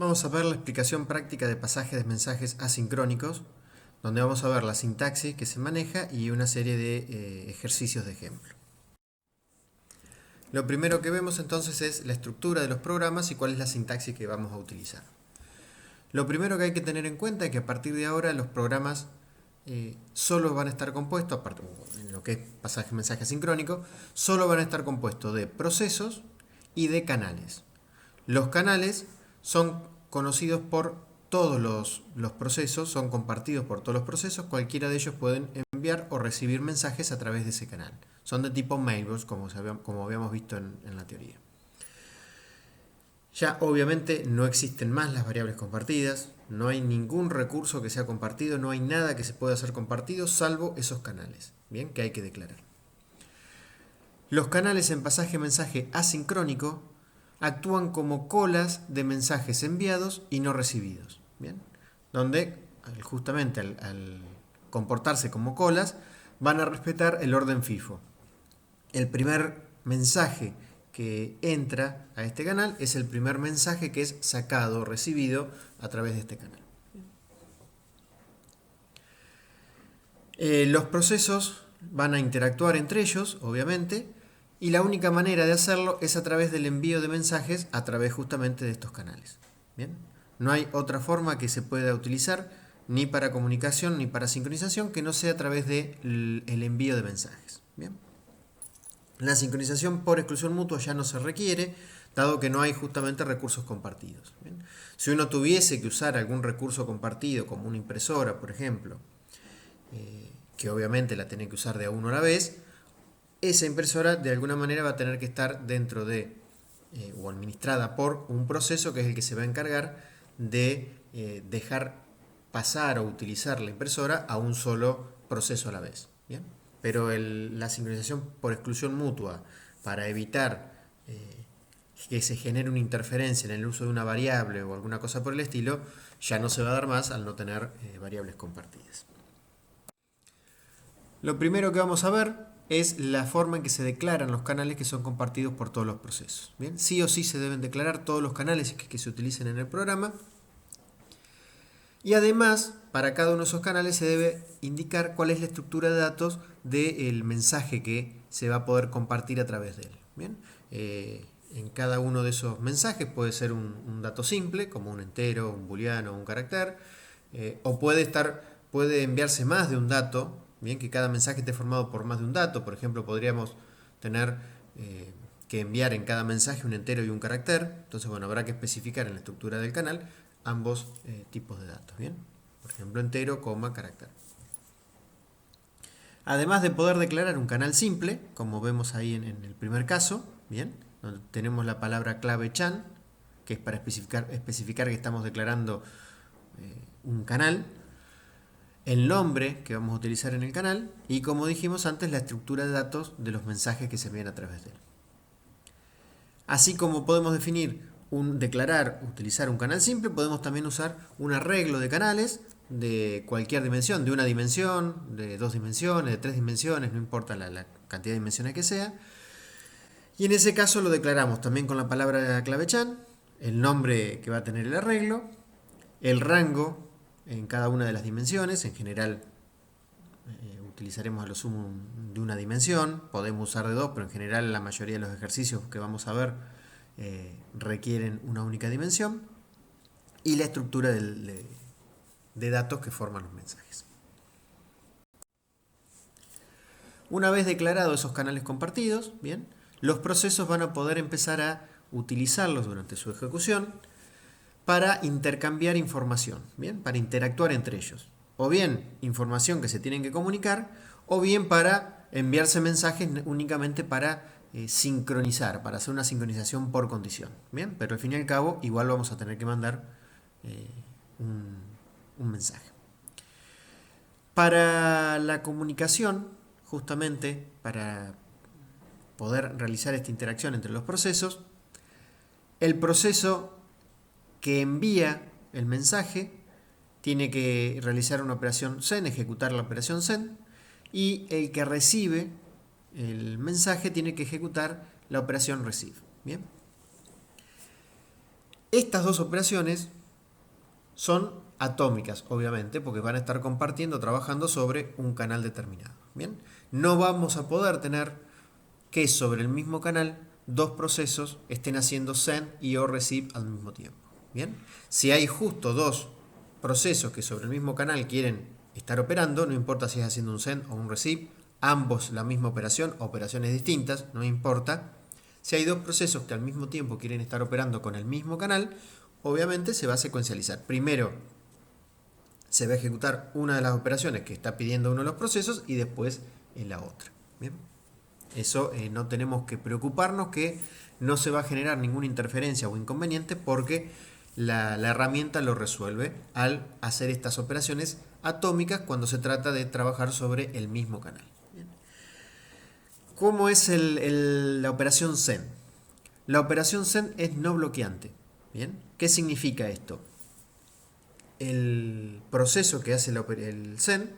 Vamos a ver la explicación práctica de pasajes de mensajes asincrónicos, donde vamos a ver la sintaxis que se maneja y una serie de ejercicios de ejemplo. Lo primero que vemos entonces es la estructura de los programas y cuál es la sintaxis que vamos a utilizar. Lo primero que hay que tener en cuenta es que a partir de ahora los programas solo van a estar compuestos, en lo que es pasaje de mensaje asincrónico, solo van a estar compuestos de procesos y de canales. Los canales son conocidos por todos los procesos, son compartidos por todos los procesos, cualquiera de ellos pueden enviar o recibir mensajes a través de ese canal. Son de tipo mailbox, como habíamos visto en la teoría. Ya obviamente no existen más las variables compartidas, no hay ningún recurso que sea compartido, no hay nada que se pueda hacer compartido salvo esos canales, ¿bien? Que hay que declarar. Los canales en pasaje-mensaje asincrónico actúan como colas de mensajes enviados y no recibidos, ¿bien? Donde justamente al comportarse como colas van a respetar el orden FIFO. El primer mensaje que entra a este canal es el primer mensaje que es sacado o recibido a través de este canal. Los procesos van a interactuar entre ellos, obviamente, y la única manera de hacerlo es a través del envío de mensajes a través justamente de estos canales. ¿Bien? No hay otra forma que se pueda utilizar ni para comunicación ni para sincronización que no sea a través del envío de mensajes. ¿Bien? La sincronización por exclusión mutua ya no se requiere, dado que no hay justamente recursos compartidos. ¿Bien? Si uno tuviese que usar algún recurso compartido, como una impresora, por ejemplo, que obviamente la tiene que usar de a uno a la vez, esa impresora de alguna manera va a tener que estar dentro de o administrada por un proceso que es el que se va a encargar de dejar pasar o utilizar la impresora a un solo proceso a la vez. ¿Bien? Pero la sincronización por exclusión mutua para evitar que se genere una interferencia en el uso de una variable o alguna cosa por el estilo, ya no se va a dar más al no tener variables compartidas. Lo primero que vamos a ver es la forma en que se declaran los canales que son compartidos por todos los procesos. ¿Bien? Sí o sí se deben declarar todos los canales que se utilicen en el programa. Y además, para cada uno de esos canales se debe indicar cuál es la estructura de datos del mensaje que se va a poder compartir a través de él. ¿Bien? En cada uno de esos mensajes puede ser un dato simple, como un entero, un booleano, un carácter, o puede enviarse más de un dato. Bien, que cada mensaje esté formado por más de un dato. Por ejemplo, podríamos tener que enviar en cada mensaje un entero y un carácter. Entonces, bueno, habrá que especificar en la estructura del canal ambos tipos de datos. Bien, por ejemplo, entero, coma, carácter. Además de poder declarar un canal simple, como vemos ahí en el primer caso, bien, donde tenemos la palabra clave chan, que es para especificar que estamos declarando un canal, el nombre que vamos a utilizar en el canal y, como dijimos antes, la estructura de datos de los mensajes que se envían a través de él. Así como podemos utilizar un canal simple, podemos también usar un arreglo de canales de cualquier dimensión, de una dimensión, de 2 dimensiones, de 3 dimensiones, no importa la cantidad de dimensiones que sea. Y en ese caso lo declaramos también con la palabra clave chan, el nombre que va a tener el arreglo, el rango en cada una de las dimensiones. En general utilizaremos a lo sumo de una dimensión, podemos usar de 2, pero en general la mayoría de los ejercicios que vamos a ver requieren una única dimensión, y la estructura de datos que forman los mensajes. Una vez declarados esos canales compartidos, bien, los procesos van a poder empezar a utilizarlos durante su ejecución para intercambiar información, ¿bien? Para interactuar entre ellos. O bien información que se tienen que comunicar, o bien para enviarse mensajes únicamente para sincronizar, para hacer una sincronización por condición. ¿Bien? Pero al fin y al cabo igual vamos a tener que mandar un mensaje. Para la comunicación, justamente para poder realizar esta interacción entre los procesos, el proceso que envía el mensaje tiene que realizar una operación send, ejecutar la operación send, y el que recibe el mensaje tiene que ejecutar la operación receive. ¿Bien? Estas dos operaciones son atómicas, obviamente, porque van a estar compartiendo, trabajando sobre un canal determinado. Bien, no vamos a poder tener que sobre el mismo canal dos procesos estén haciendo send y o receive al mismo tiempo. Bien, si hay justo dos procesos que sobre el mismo canal quieren estar operando, no importa si es haciendo un send o un receive, ambos la misma operación, operaciones distintas, no importa. Si hay dos procesos que al mismo tiempo quieren estar operando con el mismo canal, obviamente se va a secuencializar. Primero se va a ejecutar una de las operaciones que está pidiendo uno de los procesos y después en la otra. Bien. Eso no tenemos que preocuparnos, que no se va a generar ninguna interferencia o inconveniente porque la herramienta lo resuelve al hacer estas operaciones atómicas cuando se trata de trabajar sobre el mismo canal. Bien. ¿Cómo es la operación send? La operación send es no bloqueante. ¿Bien? ¿Qué significa esto? El proceso que hace el send,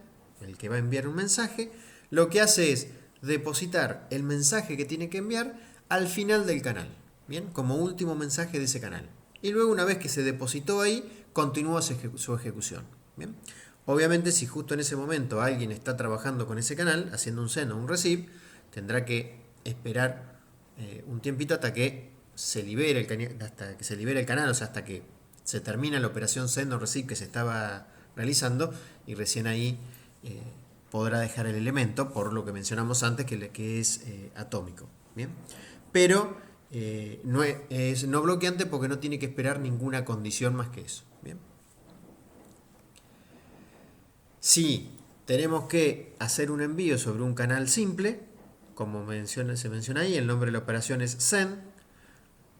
el que va a enviar un mensaje, lo que hace es depositar el mensaje que tiene que enviar al final del canal, ¿bien? Como último mensaje de ese canal. Y luego, una vez que se depositó ahí, continúa su ejecución. ¿Bien? Obviamente, si justo en ese momento alguien está trabajando con ese canal, haciendo un send o un receive, tendrá que esperar un tiempito hasta que se libere el canal, o sea, hasta que se termina la operación send o receive que se estaba realizando, y recién ahí podrá dejar el elemento, por lo que mencionamos antes, que es atómico. ¿Bien? Pero no es no bloqueante porque no tiene que esperar ninguna condición más que eso. ¿Bien? Si tenemos que hacer un envío sobre un canal simple, como se menciona ahí, el nombre de la operación es send.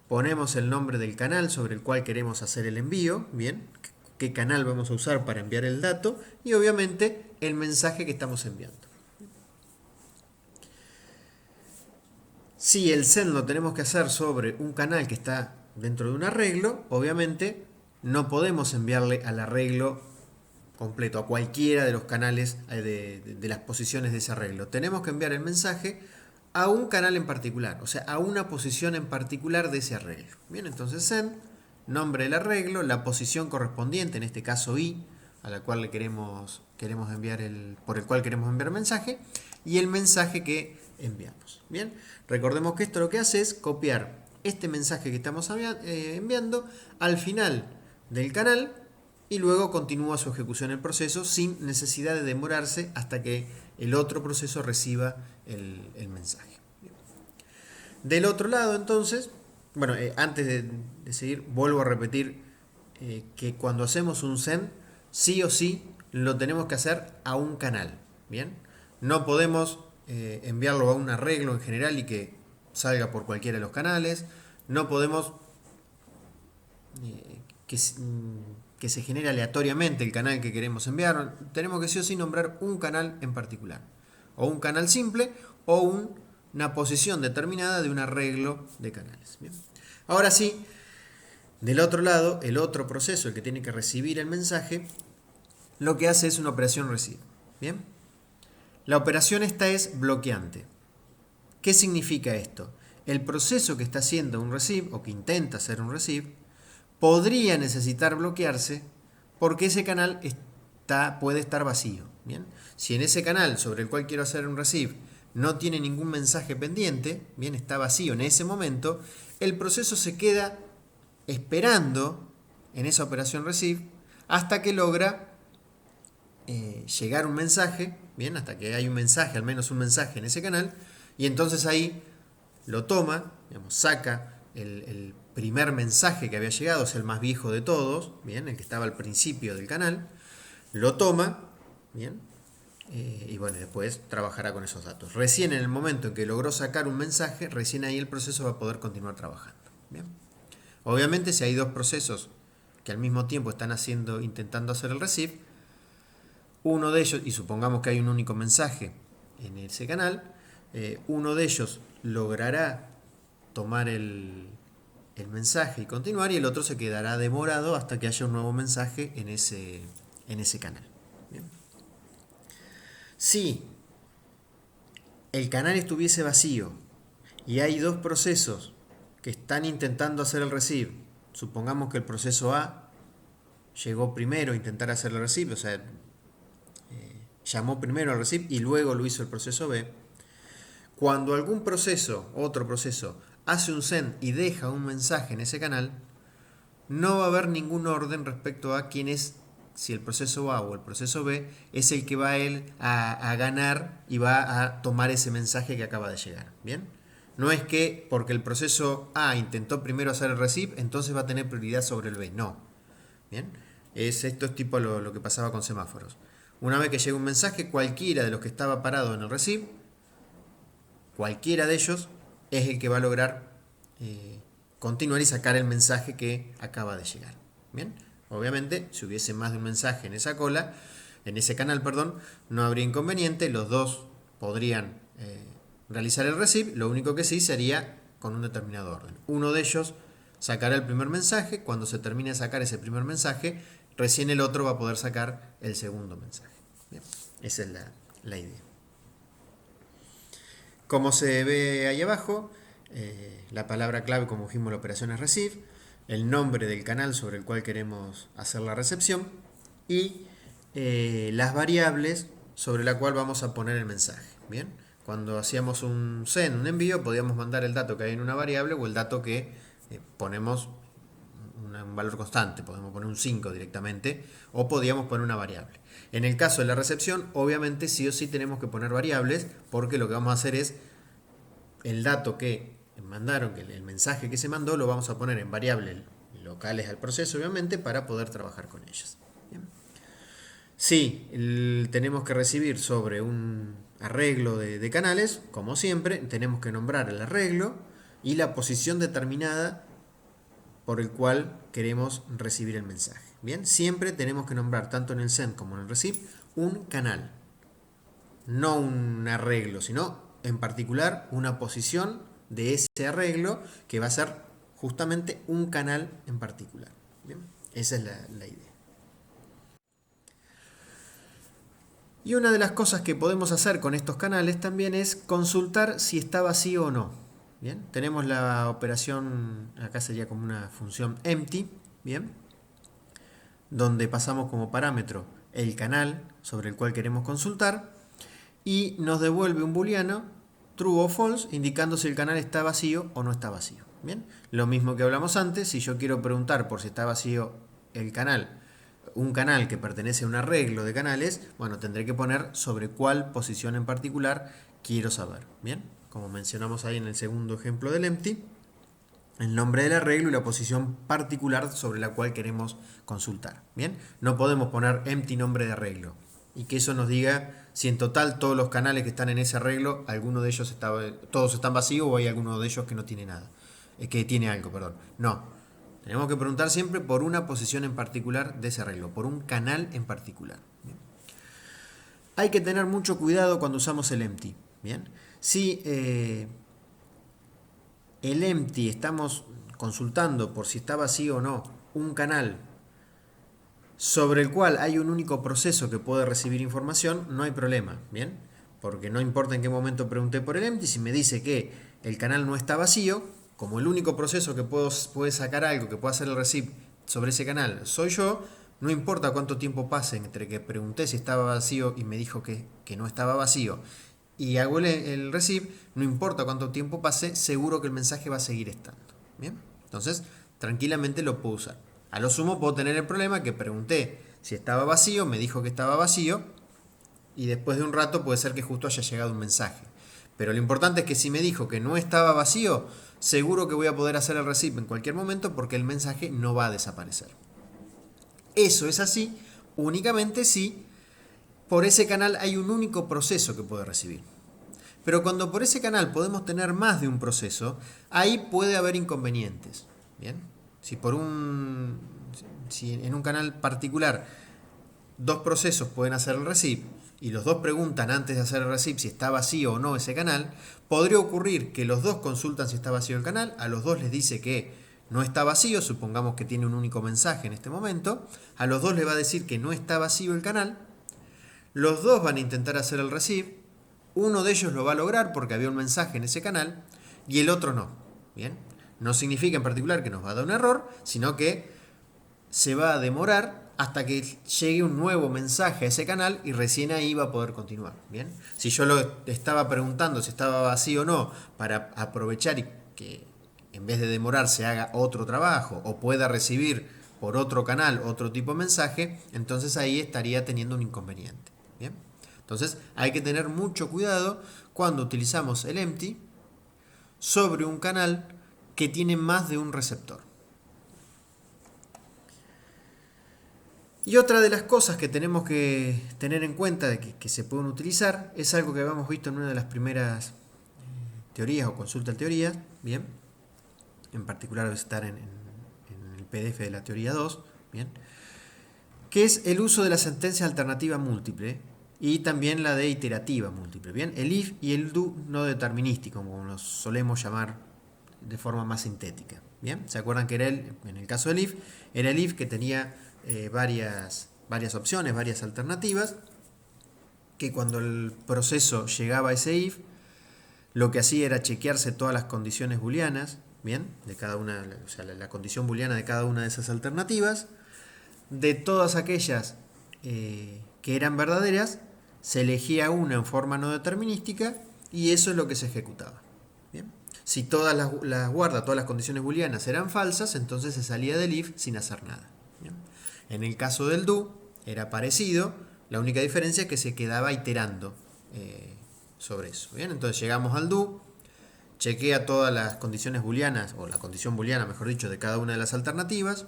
Ponemos el nombre del canal sobre el cual queremos hacer el envío, bien, qué canal vamos a usar para enviar el dato y obviamente el mensaje que estamos enviando. Si el send lo tenemos que hacer sobre un canal que está dentro de un arreglo, obviamente no podemos enviarle al arreglo completo, a cualquiera de los canales de las posiciones de ese arreglo. Tenemos que enviar el mensaje a un canal en particular, o sea, a una posición en particular de ese arreglo. Bien, entonces send, nombre del arreglo, la posición correspondiente, en este caso i, a la cual queremos enviar por el cual queremos enviar mensaje, y el mensaje que enviamos. Bien, recordemos que esto lo que hace es copiar este mensaje que estamos enviando al final del canal y luego continúa su ejecución el proceso sin necesidad de demorarse hasta que el otro proceso reciba el mensaje. Del otro lado, entonces, bueno, antes de seguir, vuelvo a repetir que cuando hacemos un send, sí o sí lo tenemos que hacer a un canal. Bien, no podemos enviarlo a un arreglo en general y que salga por cualquiera de los canales. No podemos que se genere aleatoriamente el canal que queremos enviar. Tenemos que sí o sí nombrar un canal en particular, o un canal simple o una posición determinada de un arreglo de canales. Bien. Ahora sí, del otro lado, el otro proceso, el que tiene que recibir el mensaje, lo que hace es una operación receive. Bien. La operación esta es bloqueante. ¿Qué significa esto? El proceso que está haciendo un receive o que intenta hacer un receive podría necesitar bloquearse porque ese canal puede estar vacío. ¿Bien? Si en ese canal sobre el cual quiero hacer un receive no tiene ningún mensaje pendiente, bien, está vacío en ese momento, el proceso se queda esperando en esa operación receive hasta que logra llegar un mensaje, bien, hasta que hay un mensaje, al menos un mensaje en ese canal, y entonces ahí lo toma, digamos, saca el primer mensaje que había llegado, es el más viejo de todos, bien, el que estaba al principio del canal, lo toma, bien, y bueno, después trabajará con esos datos. Recién en el momento en que logró sacar un mensaje, recién ahí el proceso va a poder continuar trabajando. Bien. Obviamente, si hay dos procesos que al mismo tiempo están intentando hacer el receive, uno de ellos, y supongamos que hay un único mensaje en ese canal, uno de ellos logrará tomar el mensaje y continuar, y el otro se quedará demorado hasta que haya un nuevo mensaje en ese canal. Bien. Si el canal estuviese vacío y hay dos procesos que están intentando hacer el receive supongamos que el proceso A llegó primero a intentar hacer el receive, o sea, llamó primero al receive y luego lo hizo el proceso B. Cuando algún proceso, otro proceso, hace un send y deja un mensaje en ese canal, no va a haber ningún orden respecto a quién es, si el proceso A o el proceso B es el que va a él a ganar y va a tomar ese mensaje que acaba de llegar. ¿Bien? No es que porque el proceso A intentó primero hacer el receive, entonces va a tener prioridad sobre el B. No. ¿Bien? Esto es tipo lo que pasaba con semáforos. Una vez que llega un mensaje, cualquiera de los que estaba parado en el receive, cualquiera de ellos es el que va a lograr continuar y sacar el mensaje que acaba de llegar. ¿Bien? Obviamente, si hubiese más de un mensaje en esa cola, en ese canal, perdón, no habría inconveniente, los dos podrían realizar el receive, lo único que sí sería con un determinado orden. Uno de ellos sacará el primer mensaje, cuando se termine de sacar ese primer mensaje, recién el otro va a poder sacar el segundo mensaje. Bien, esa es la idea. Como se ve ahí abajo, la palabra clave, como dijimos, la operación es receive, el nombre del canal sobre el cual queremos hacer la recepción y las variables sobre la cual vamos a poner el mensaje. Bien, cuando hacíamos un send, un envío, podíamos mandar el dato que hay en una variable o el dato que ponemos un valor constante, podemos poner un 5 directamente o podíamos poner una variable. En el caso de la recepción, obviamente sí o sí tenemos que poner variables porque lo que vamos a hacer es el dato que mandaron, el mensaje que se mandó, lo vamos a poner en variables locales al proceso, obviamente, para poder trabajar con ellas. Bien. Si tenemos que recibir sobre un arreglo de canales, como siempre, tenemos que nombrar el arreglo y la posición determinada por el cual queremos recibir el mensaje. Bien, siempre tenemos que nombrar, tanto en el send como en el receive, un canal. No un arreglo, sino en particular una posición de ese arreglo que va a ser justamente un canal en particular. Bien, esa es la idea. Y una de las cosas que podemos hacer con estos canales también es consultar si está vacío o no. Bien, tenemos la operación, acá sería como una función empty, bien, donde pasamos como parámetro el canal sobre el cual queremos consultar y nos devuelve un booleano true o false indicando si el canal está vacío o no está vacío. Bien, lo mismo que hablamos antes, si yo quiero preguntar por si está vacío el canal, un canal que pertenece a un arreglo de canales, bueno, tendré que poner sobre cuál posición en particular quiero saber. Bien, como mencionamos ahí en el segundo ejemplo del empty, el nombre del arreglo y la posición particular sobre la cual queremos consultar. Bien, no podemos poner empty nombre de arreglo y que eso nos diga si en total todos los canales que están en ese arreglo, alguno de ellos todos están vacíos o hay alguno de ellos que no tiene nada, que tiene algo, perdón. No, tenemos que preguntar siempre por una posición en particular de ese arreglo, por un canal en particular. Bien. Hay que tener mucho cuidado cuando usamos el empty. Bien, si el empty estamos consultando por si está vacío o no un canal sobre el cual hay un único proceso que puede recibir información, no hay problema, ¿bien? Porque no importa en qué momento pregunté por el empty, si me dice que el canal no está vacío, como el único proceso que puede sacar algo, que pueda hacer el receive sobre ese canal soy yo, no importa cuánto tiempo pase entre que pregunté si estaba vacío y me dijo que no estaba vacío y hago el receive, no importa cuánto tiempo pase, seguro que el mensaje va a seguir estando. ¿Bien? Entonces, tranquilamente lo puedo usar. A lo sumo puedo tener el problema que pregunté si estaba vacío, me dijo que estaba vacío y después de un rato puede ser que justo haya llegado un mensaje. Pero lo importante es que si me dijo que no estaba vacío, seguro que voy a poder hacer el receive en cualquier momento porque el mensaje no va a desaparecer. Eso es así únicamente si por ese canal hay un único proceso que puede recibir. Pero cuando por ese canal podemos tener más de un proceso, ahí puede haber inconvenientes. ¿Bien? Si en un canal particular dos procesos pueden hacer el receive y los dos preguntan antes de hacer el receive si está vacío o no ese canal, podría ocurrir que los dos consultan si está vacío el canal, a los dos les dice que no está vacío, supongamos que tiene un único mensaje en este momento, a los dos les va a decir que no está vacío el canal, los dos van a intentar hacer el receive, uno de ellos lo va a lograr porque había un mensaje en ese canal y el otro no. Bien, No significa en particular que nos va a dar un error, sino que se va a demorar hasta que llegue un nuevo mensaje a ese canal y recién ahí va a poder continuar. Bien, si yo lo estaba preguntando si estaba vacío o no para aprovechar y que en vez de demorarse haga otro trabajo o pueda recibir por otro canal otro tipo de mensaje, entonces ahí estaría teniendo un inconveniente. Bien, entonces hay que tener mucho cuidado cuando utilizamos el empty sobre un canal que tiene más de un receptor. Y otra de las cosas que tenemos que tener en cuenta de que se pueden utilizar es algo que habíamos visto en una de las primeras teorías o consulta de teorías, bien, en particular debe estar en el PDF de la teoría 2, bien, que es el uso de la sentencia alternativa múltiple y también la de iterativa múltiple, bien, el if y el do no determinístico, como los solemos llamar de forma más sintética, bien, ¿se acuerdan que era en el caso del if, era el if que tenía varias opciones, varias alternativas, que cuando el proceso llegaba a ese if, lo que hacía era chequearse todas las condiciones booleanas, bien, de cada una, o sea, la condición booleana de cada una de esas alternativas, de todas aquellas que eran verdaderas, se elegía una en forma no determinística y eso es lo que se ejecutaba. Bien. Si todas las guardas, todas las condiciones booleanas eran falsas, entonces se salía del if sin hacer nada. Bien. En el caso del do era parecido, la única diferencia es que se quedaba iterando sobre eso. Bien, entonces llegamos al do, chequea todas las condiciones booleanas, o la condición booleana, mejor dicho, de cada una de las alternativas.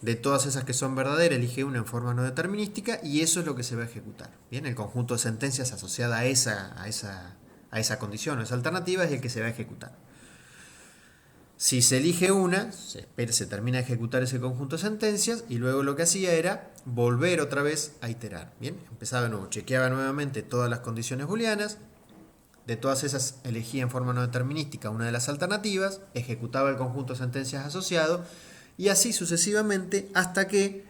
De todas esas que son verdaderas, elige una en forma no determinística y eso es lo que se va a ejecutar. Bien, el conjunto de sentencias asociada a esa condición o esa alternativa es el que se va a ejecutar. Si se elige una, se termina de ejecutar ese conjunto de sentencias y luego lo que hacía era volver otra vez a iterar. Bien, empezaba de nuevo, chequeaba nuevamente todas las condiciones booleanas, de todas esas elegía en forma no determinística una de las alternativas, ejecutaba el conjunto de sentencias asociado y así sucesivamente hasta que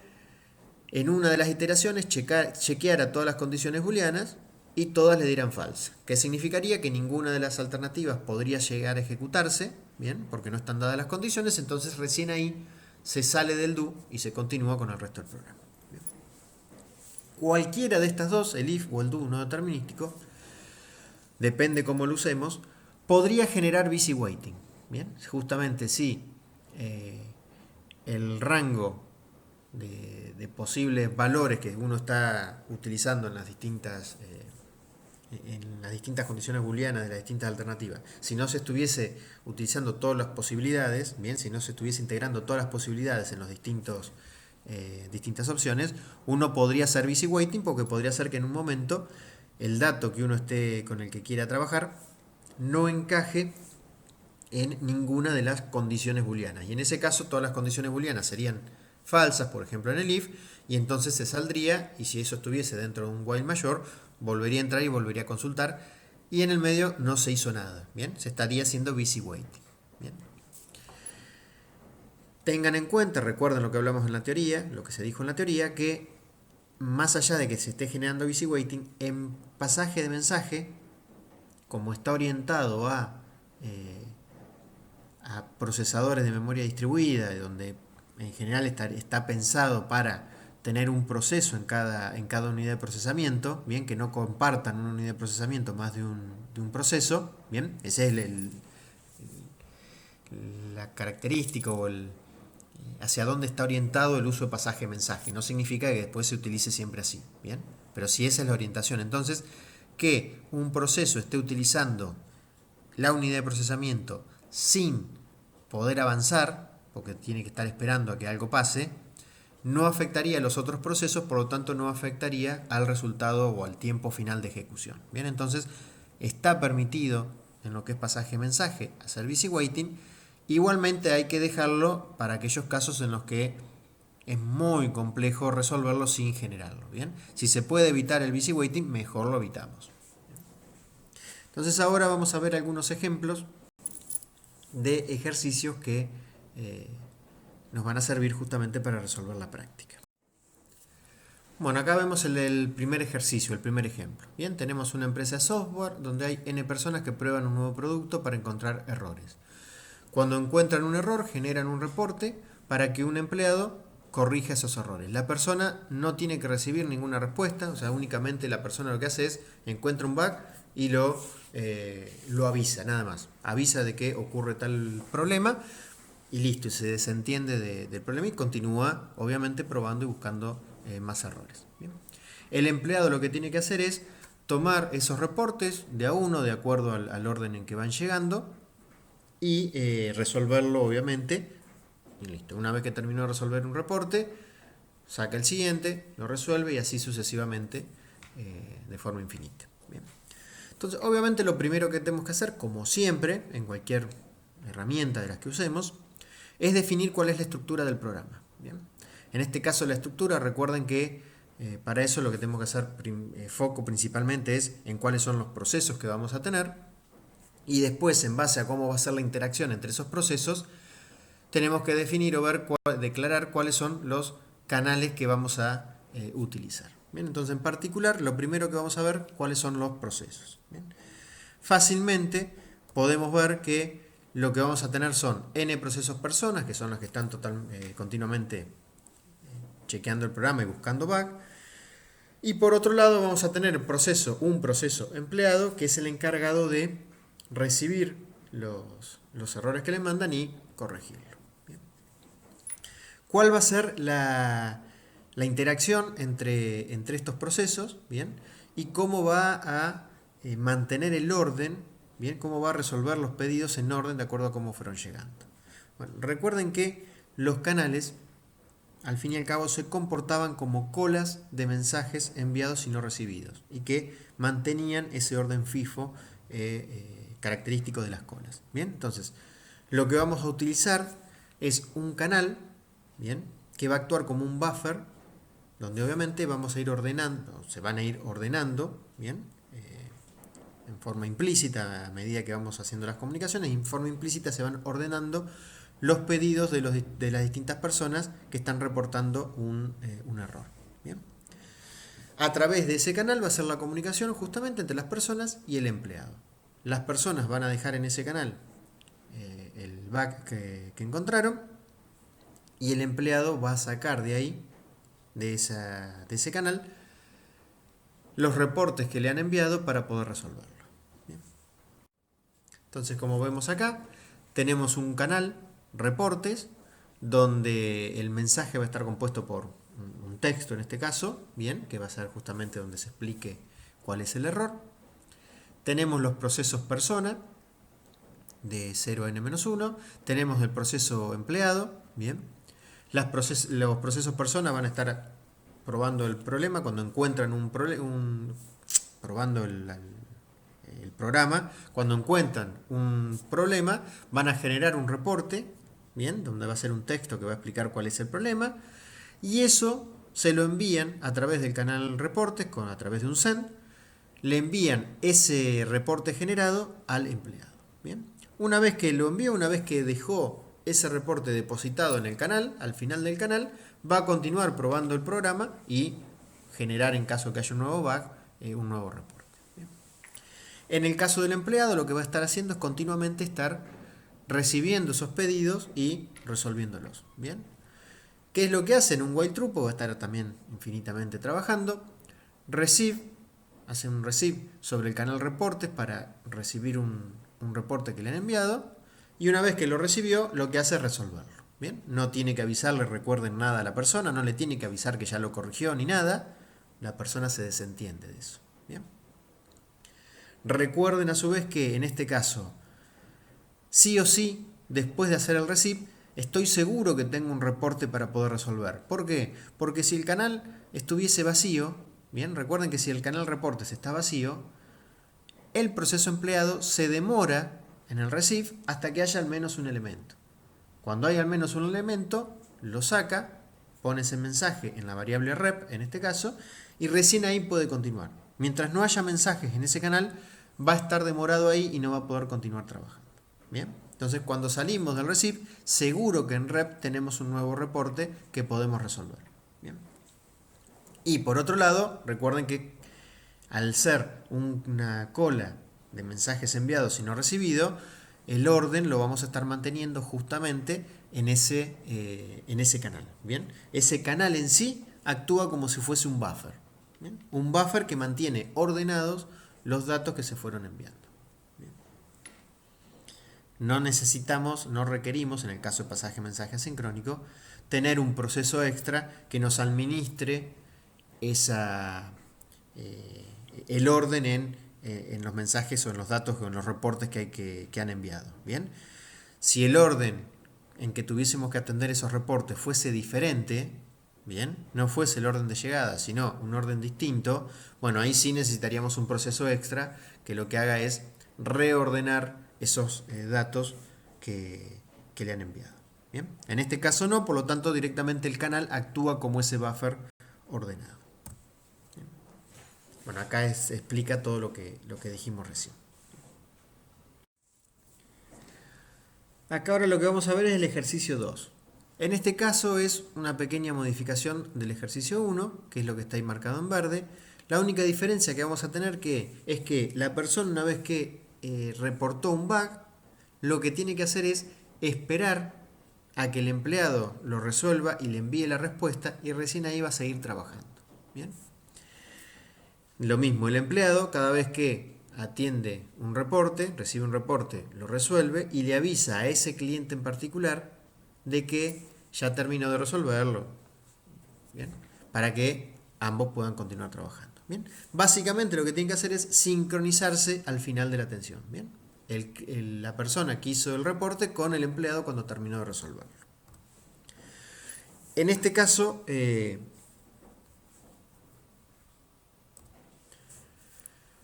en una de las iteraciones chequeara todas las condiciones booleanas y todas le dieran falsa, que significaría que ninguna de las alternativas podría llegar a ejecutarse, bien, porque no están dadas las condiciones, entonces recién ahí se sale del do y se continúa con el resto del programa. Bien. Cualquiera de estas dos, el if o el do no determinístico, depende cómo lo usemos, podría generar busy waiting. Bien, justamente si el rango de posibles valores que uno está utilizando en las distintas condiciones booleanas de las distintas alternativas, si no se estuviese utilizando todas las posibilidades, bien, si no se estuviese integrando todas las posibilidades en los distintas opciones, uno podría hacer busy waiting porque podría ser que en un momento el dato que uno esté con el que quiera trabajar no encaje en ninguna de las condiciones booleanas. Y en ese caso todas las condiciones booleanas serían falsas, por ejemplo en el if, y entonces se saldría, y si eso estuviese dentro de un while mayor, volvería a entrar y volvería a consultar, y en el medio no se hizo nada. Bien, se estaría haciendo busy waiting. Bien. Tengan en cuenta, recuerden lo que hablamos en la teoría, lo que se dijo en la teoría, que más allá de que se esté generando busy waiting, en pasaje de mensaje, como está orientado a procesadores de memoria distribuida, donde en general está pensado para tener un proceso en cada unidad de procesamiento, bien, que no compartan una unidad de procesamiento más de un proceso, bien, esa es la característica o hacia dónde está orientado el uso de pasaje-mensaje. No significa que después se utilice siempre así, bien, pero si esa es la orientación, entonces que un proceso esté utilizando la unidad de procesamiento sin poder avanzar, porque tiene que estar esperando a que algo pase, no afectaría a los otros procesos, por lo tanto no afectaría al resultado o al tiempo final de ejecución. Bien, entonces está permitido en lo que es pasaje-mensaje hacer busy waiting. Igualmente hay que dejarlo para aquellos casos en los que es muy complejo resolverlo sin generarlo. Bien, si se puede evitar el busy waiting, mejor lo evitamos. Entonces ahora vamos a ver algunos ejemplos de ejercicios que nos van a servir justamente para resolver la práctica. Bueno, acá vemos el primer ejercicio, el primer ejemplo. Bien, tenemos una empresa de software donde hay N personas que prueban un nuevo producto para encontrar errores. Cuando encuentran un error, generan un reporte para que un empleado corrija esos errores. La persona no tiene que recibir ninguna respuesta, o sea, únicamente la persona lo que hace es encuentra un bug y lo avisa, nada más. Avisa de que ocurre tal problema y listo, y se desentiende del problema y continúa, obviamente, probando y buscando más errores. Bien. El empleado lo que tiene que hacer es tomar esos reportes de a uno, de acuerdo al orden en que van llegando, y resolverlo, obviamente, y listo. Una vez que terminó de resolver un reporte, saca el siguiente, lo resuelve y así sucesivamente de forma infinita. Bien. Entonces, obviamente, lo primero que tenemos que hacer, como siempre, en cualquier herramienta de las que usemos, es definir cuál es la estructura del programa. Bien. En este caso, la estructura, recuerden que para eso lo que tenemos que hacer foco principalmente es en cuáles son los procesos que vamos a tener, y después, en base a cómo va a ser la interacción entre esos procesos, tenemos que definir o declarar cuáles son los canales que vamos a utilizar. Bien, entonces, en particular, lo primero que vamos a ver, cuáles son los procesos. Bien. Fácilmente podemos ver que lo que vamos a tener son n procesos personas, que son los que están continuamente chequeando el programa y buscando bug. Y por otro lado vamos a tener un proceso empleado, que es el encargado de recibir los errores que le mandan y corregirlo. Bien. ¿Cuál va a ser la interacción entre estos procesos? Bien. Y cómo va a mantener el orden, bien, cómo va a resolver los pedidos en orden de acuerdo a cómo fueron llegando. Bueno, recuerden que los canales, al fin y al cabo, se comportaban como colas de mensajes enviados y no recibidos, y que mantenían ese orden FIFO característico de las colas. Bien, entonces, lo que vamos a utilizar es un canal, bien, que va a actuar como un buffer, donde obviamente vamos a ir ordenando, se van a ir ordenando, bien, en forma implícita, a medida que vamos haciendo las comunicaciones, en forma implícita se van ordenando los pedidos de las distintas personas que están reportando un error. Bien. A través de ese canal va a ser la comunicación justamente entre las personas y el empleado. Las personas van a dejar en ese canal el bug que encontraron, y el empleado va a sacar de ahí, de ese canal, los reportes que le han enviado para poder resolverlo. Bien. Entonces, como vemos acá, tenemos un canal, reportes, donde el mensaje va a estar compuesto por un texto en este caso, bien, que va a ser justamente donde se explique cuál es el error. Tenemos los procesos persona, de 0 a n-1, tenemos el proceso empleado, bien. Los procesos persona van a estar probando el problema cuando encuentran probando el programa. Cuando encuentran un problema, van a generar un reporte, bien, donde va a ser un texto que va a explicar cuál es el problema, y eso se lo envían a través del canal reportes, a través de un send, le envían ese reporte generado al empleado. Bien. Una vez que lo envió, una vez que dejó ese reporte depositado en el canal, al final del canal, va a continuar probando el programa y generar, en caso que haya un nuevo bug, un nuevo reporte. Bien. En el caso del empleado, lo que va a estar haciendo es continuamente estar recibiendo esos pedidos y resolviéndolos. Bien. ¿Qué es lo que hace en un while true? Pues va a estar también infinitamente trabajando. Hace un receive sobre el canal reportes para recibir un reporte que le han enviado, y una vez que lo recibió, lo que hace es resolverlo. Bien, no tiene que avisarle, recuerden, nada a la persona, no le tiene que avisar que ya lo corrigió ni nada, la persona se desentiende de eso. Bien. Recuerden a su vez que en este caso, sí o sí, después de hacer el receive, estoy seguro que tengo un reporte para poder resolver. ¿Por qué? Porque si el canal estuviese vacío, bien, recuerden que si el canal reportes está vacío, el proceso empleado se demora en el receive hasta que haya al menos un elemento. Cuando hay al menos un elemento, lo saca, pone ese mensaje en la variable rep, en este caso, y recién ahí puede continuar. Mientras no haya mensajes en ese canal, va a estar demorado ahí y no va a poder continuar trabajando. Bien. Entonces, cuando salimos del receive, seguro que en rep tenemos un nuevo reporte que podemos resolver. Bien. Y por otro lado, recuerden que al ser una cola de mensajes enviados y no recibidos, el orden lo vamos a estar manteniendo justamente en ese canal. ¿Bien? Ese canal en sí actúa como si fuese un buffer. ¿Bien? Un buffer que mantiene ordenados los datos que se fueron enviando. ¿Bien? No necesitamos, no requerimos, en el caso de pasaje-mensaje asincrónico, tener un proceso extra que nos administre el orden en los mensajes o en los datos o en los reportes que han enviado. ¿Bien? Si el orden en que tuviésemos que atender esos reportes fuese diferente, ¿bien? No fuese el orden de llegada, sino un orden distinto, bueno, ahí sí necesitaríamos un proceso extra que lo que haga es reordenar esos datos que le han enviado. ¿Bien? En este caso no, por lo tanto directamente el canal actúa como ese buffer ordenado. ¿Bien? Bueno, acá explica todo lo que dijimos recién. Acá ahora lo que vamos a ver es el ejercicio 2. En este caso es una pequeña modificación del ejercicio 1, que es lo que está ahí marcado en verde. La única diferencia que vamos a tener es que la persona, una vez que reportó un bug, lo que tiene que hacer es esperar a que el empleado lo resuelva y le envíe la respuesta, y recién ahí va a seguir trabajando. ¿Bien? Lo mismo, el empleado cada vez que atiende un reporte, recibe un reporte, lo resuelve y le avisa a ese cliente en particular de que ya terminó de resolverlo. ¿Bien? Para que ambos puedan continuar trabajando. ¿Bien? Básicamente lo que tiene que hacer es sincronizarse al final de la atención. ¿Bien? La persona que hizo el reporte con el empleado cuando terminó de resolverlo. En este caso,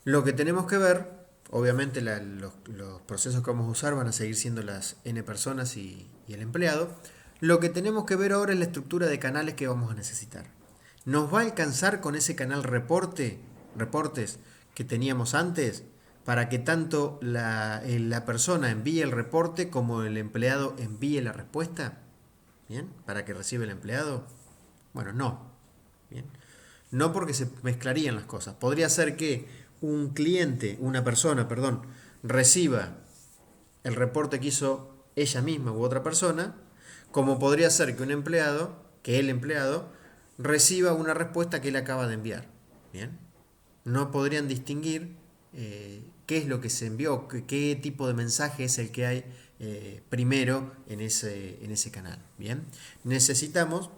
lo que tenemos que ver, obviamente los procesos que vamos a usar van a seguir siendo las N personas y el empleado. Lo que tenemos que ver ahora es la estructura de canales que vamos a necesitar. ¿Nos va a alcanzar con ese canal reportes que teníamos antes para que tanto la persona envíe el reporte como el empleado envíe la respuesta? ¿Bien? ¿Para que reciba el empleado? Bueno, no. ¿Bien? No, porque se mezclarían las cosas. Podría ser que una persona, reciba el reporte que hizo ella misma u otra persona, como podría ser que el empleado reciba una respuesta que él acaba de enviar. ¿Bien? No podrían distinguir qué es lo que se envió, qué tipo de mensaje es el que hay primero en ese canal. ¿Bien? Necesitamos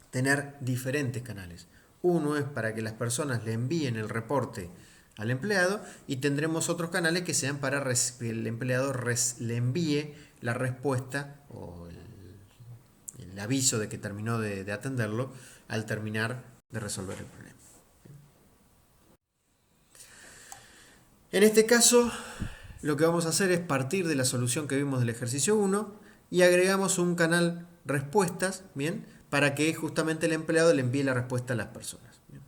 tener diferentes canales. Uno es para que las personas le envíen el reporte al empleado, y tendremos otros canales que sean para que el empleado le envíe la respuesta o el aviso de que terminó de atenderlo al terminar de resolver el problema. En este caso, lo que vamos a hacer es partir de la solución que vimos del ejercicio 1 y agregamos un canal respuestas, ¿bien? Para que justamente el empleado le envíe la respuesta a las personas. ¿Bien?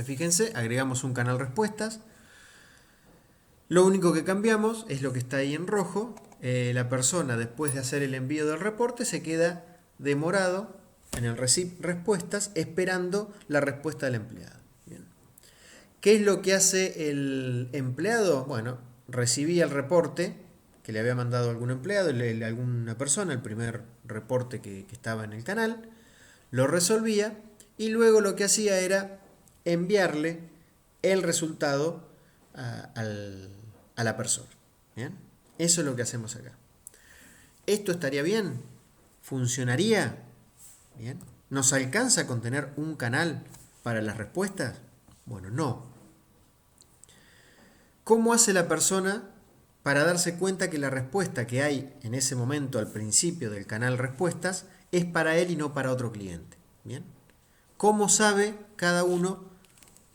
Fíjense, agregamos un canal respuestas. Lo único que cambiamos es lo que está ahí en rojo. La persona, después de hacer el envío del reporte, se queda demorado en el respuestas esperando la respuesta del empleado. Bien. ¿Qué es lo que hace el empleado? Bueno, recibía el reporte que le había mandado algún empleado, alguna persona, el primer reporte que estaba en el canal, lo resolvía y luego lo que hacía era enviarle el resultado a la persona. ¿Bien? Eso es lo que hacemos acá. ¿Esto estaría bien? ¿Funcionaría? ¿Bien? ¿Nos alcanza con tener un canal para las respuestas? Bueno, no. ¿Cómo hace la persona para darse cuenta que la respuesta que hay en ese momento al principio del canal respuestas es para él y no para otro cliente? ¿Bien? ¿Cómo sabe cada uno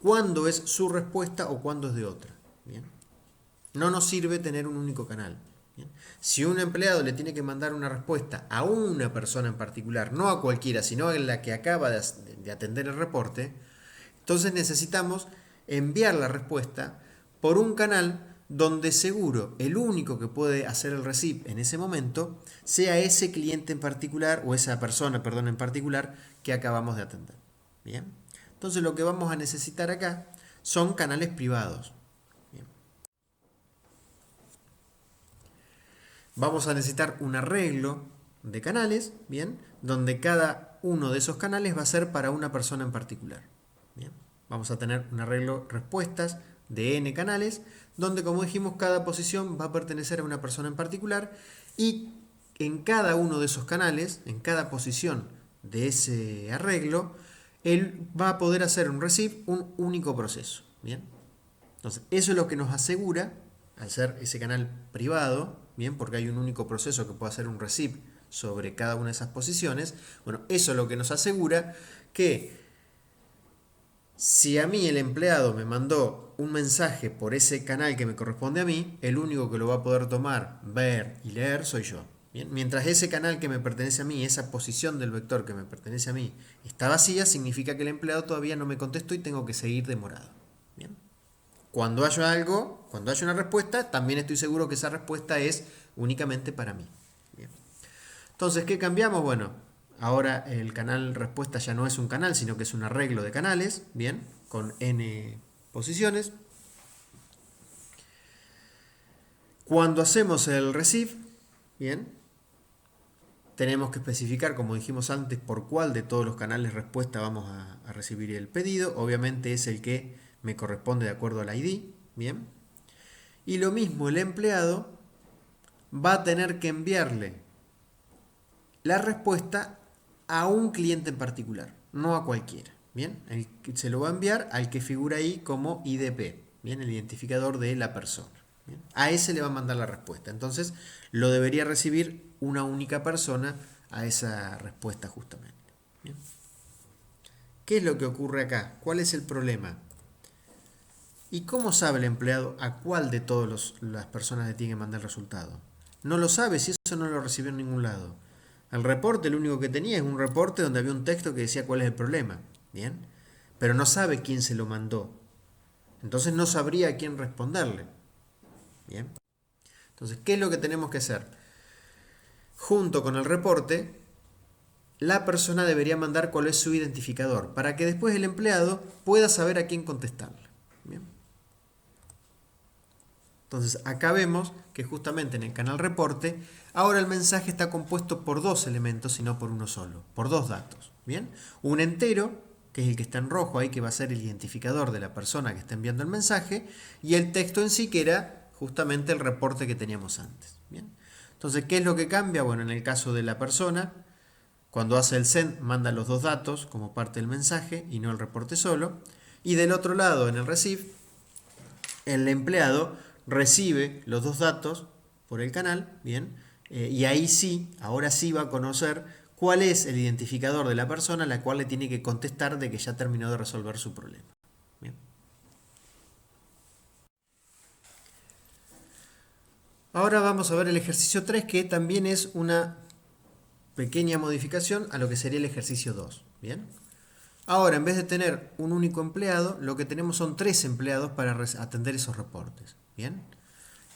cuándo es su respuesta o cuándo es de otra? ¿Bien? No nos sirve tener un único canal. ¿Bien? Si un empleado le tiene que mandar una respuesta a una persona en particular, no a cualquiera, sino a la que acaba de atender el reporte, entonces necesitamos enviar la respuesta por un canal donde seguro el único que puede hacer el receive en ese momento sea ese cliente en particular o esa persona, en particular que acabamos de atender. ¿Bien? Entonces lo que vamos a necesitar acá son canales privados. ¿Bien? Vamos a necesitar un arreglo de canales, ¿bien? Donde cada uno de esos canales va a ser para una persona en particular. ¿Bien? Vamos a tener un arreglo respuestas de n canales, donde, como dijimos, cada posición va a pertenecer a una persona en particular y en cada uno de esos canales, en cada posición de ese arreglo, él va a poder hacer un receive, un único proceso. ¿Bien? Entonces, eso es lo que nos asegura, al ser ese canal privado, ¿bien? Porque hay un único proceso que puede hacer un receive sobre cada una de esas posiciones. Bueno, eso es lo que nos asegura que si a mí el empleado me mandó un mensaje por ese canal que me corresponde a mí, el único que lo va a poder tomar, ver y leer soy yo. ¿Bien? Mientras ese canal que me pertenece a mí, esa posición del vector que me pertenece a mí, está vacía, significa que el empleado todavía no me contestó y tengo que seguir demorado. ¿Bien? Cuando haya algo, cuando haya una respuesta, también estoy seguro que esa respuesta es únicamente para mí. Bien. Entonces, ¿qué cambiamos? Bueno, ahora el canal respuesta ya no es un canal, sino que es un arreglo de canales, bien, con n posiciones. Cuando hacemos el receive, bien, tenemos que especificar, como dijimos antes, por cuál de todos los canales respuesta vamos a recibir el pedido. Obviamente es el que me corresponde de acuerdo al ID, bien. Y lo mismo el empleado va a tener que enviarle la respuesta a un cliente en particular, no a cualquiera. Bien, se lo va a enviar al que figura ahí como IDP, bien, el identificador de la persona. Bien, a ese le va a mandar la respuesta. Entonces, lo debería recibir una única persona a esa respuesta justamente. Bien. ¿Qué es lo que ocurre acá? ¿Cuál es el problema? ¿Y cómo sabe el empleado a cuál de todas las personas le tiene que mandar el resultado? No lo sabe si eso no lo recibió en ningún lado. El reporte lo único que tenía es un reporte donde había un texto que decía cuál es el problema. ¿Bien? Pero no sabe quién se lo mandó. Entonces no sabría a quién responderle. ¿Bien? Entonces, ¿qué es lo que tenemos que hacer? Junto con el reporte, la persona debería mandar cuál es su identificador para que después el empleado pueda saber a quién contestarle. ¿Bien? Entonces acá vemos que justamente en el canal reporte, ahora el mensaje está compuesto por dos elementos y no por uno solo, por dos datos. ¿Bien? Un entero, que es el que está en rojo ahí, que va a ser el identificador de la persona que está enviando el mensaje, y el texto en sí, que era justamente el reporte que teníamos antes. ¿Bien? Entonces, ¿qué es lo que cambia? Bueno, en el caso de la persona, cuando hace el send, manda los dos datos como parte del mensaje y no el reporte solo. Y del otro lado, en el receive, el empleado recibe los dos datos por el canal, ¿bien? Y ahí sí, ahora sí va a conocer cuál es el identificador de la persona a la cual le tiene que contestar de que ya terminó de resolver su problema. ¿Bien? Ahora vamos a ver el ejercicio 3, que también es una pequeña modificación a lo que sería el ejercicio 2. ¿Bien? Ahora, en vez de tener un único empleado, lo que tenemos son 3 empleados para atender esos reportes. ¿Bien?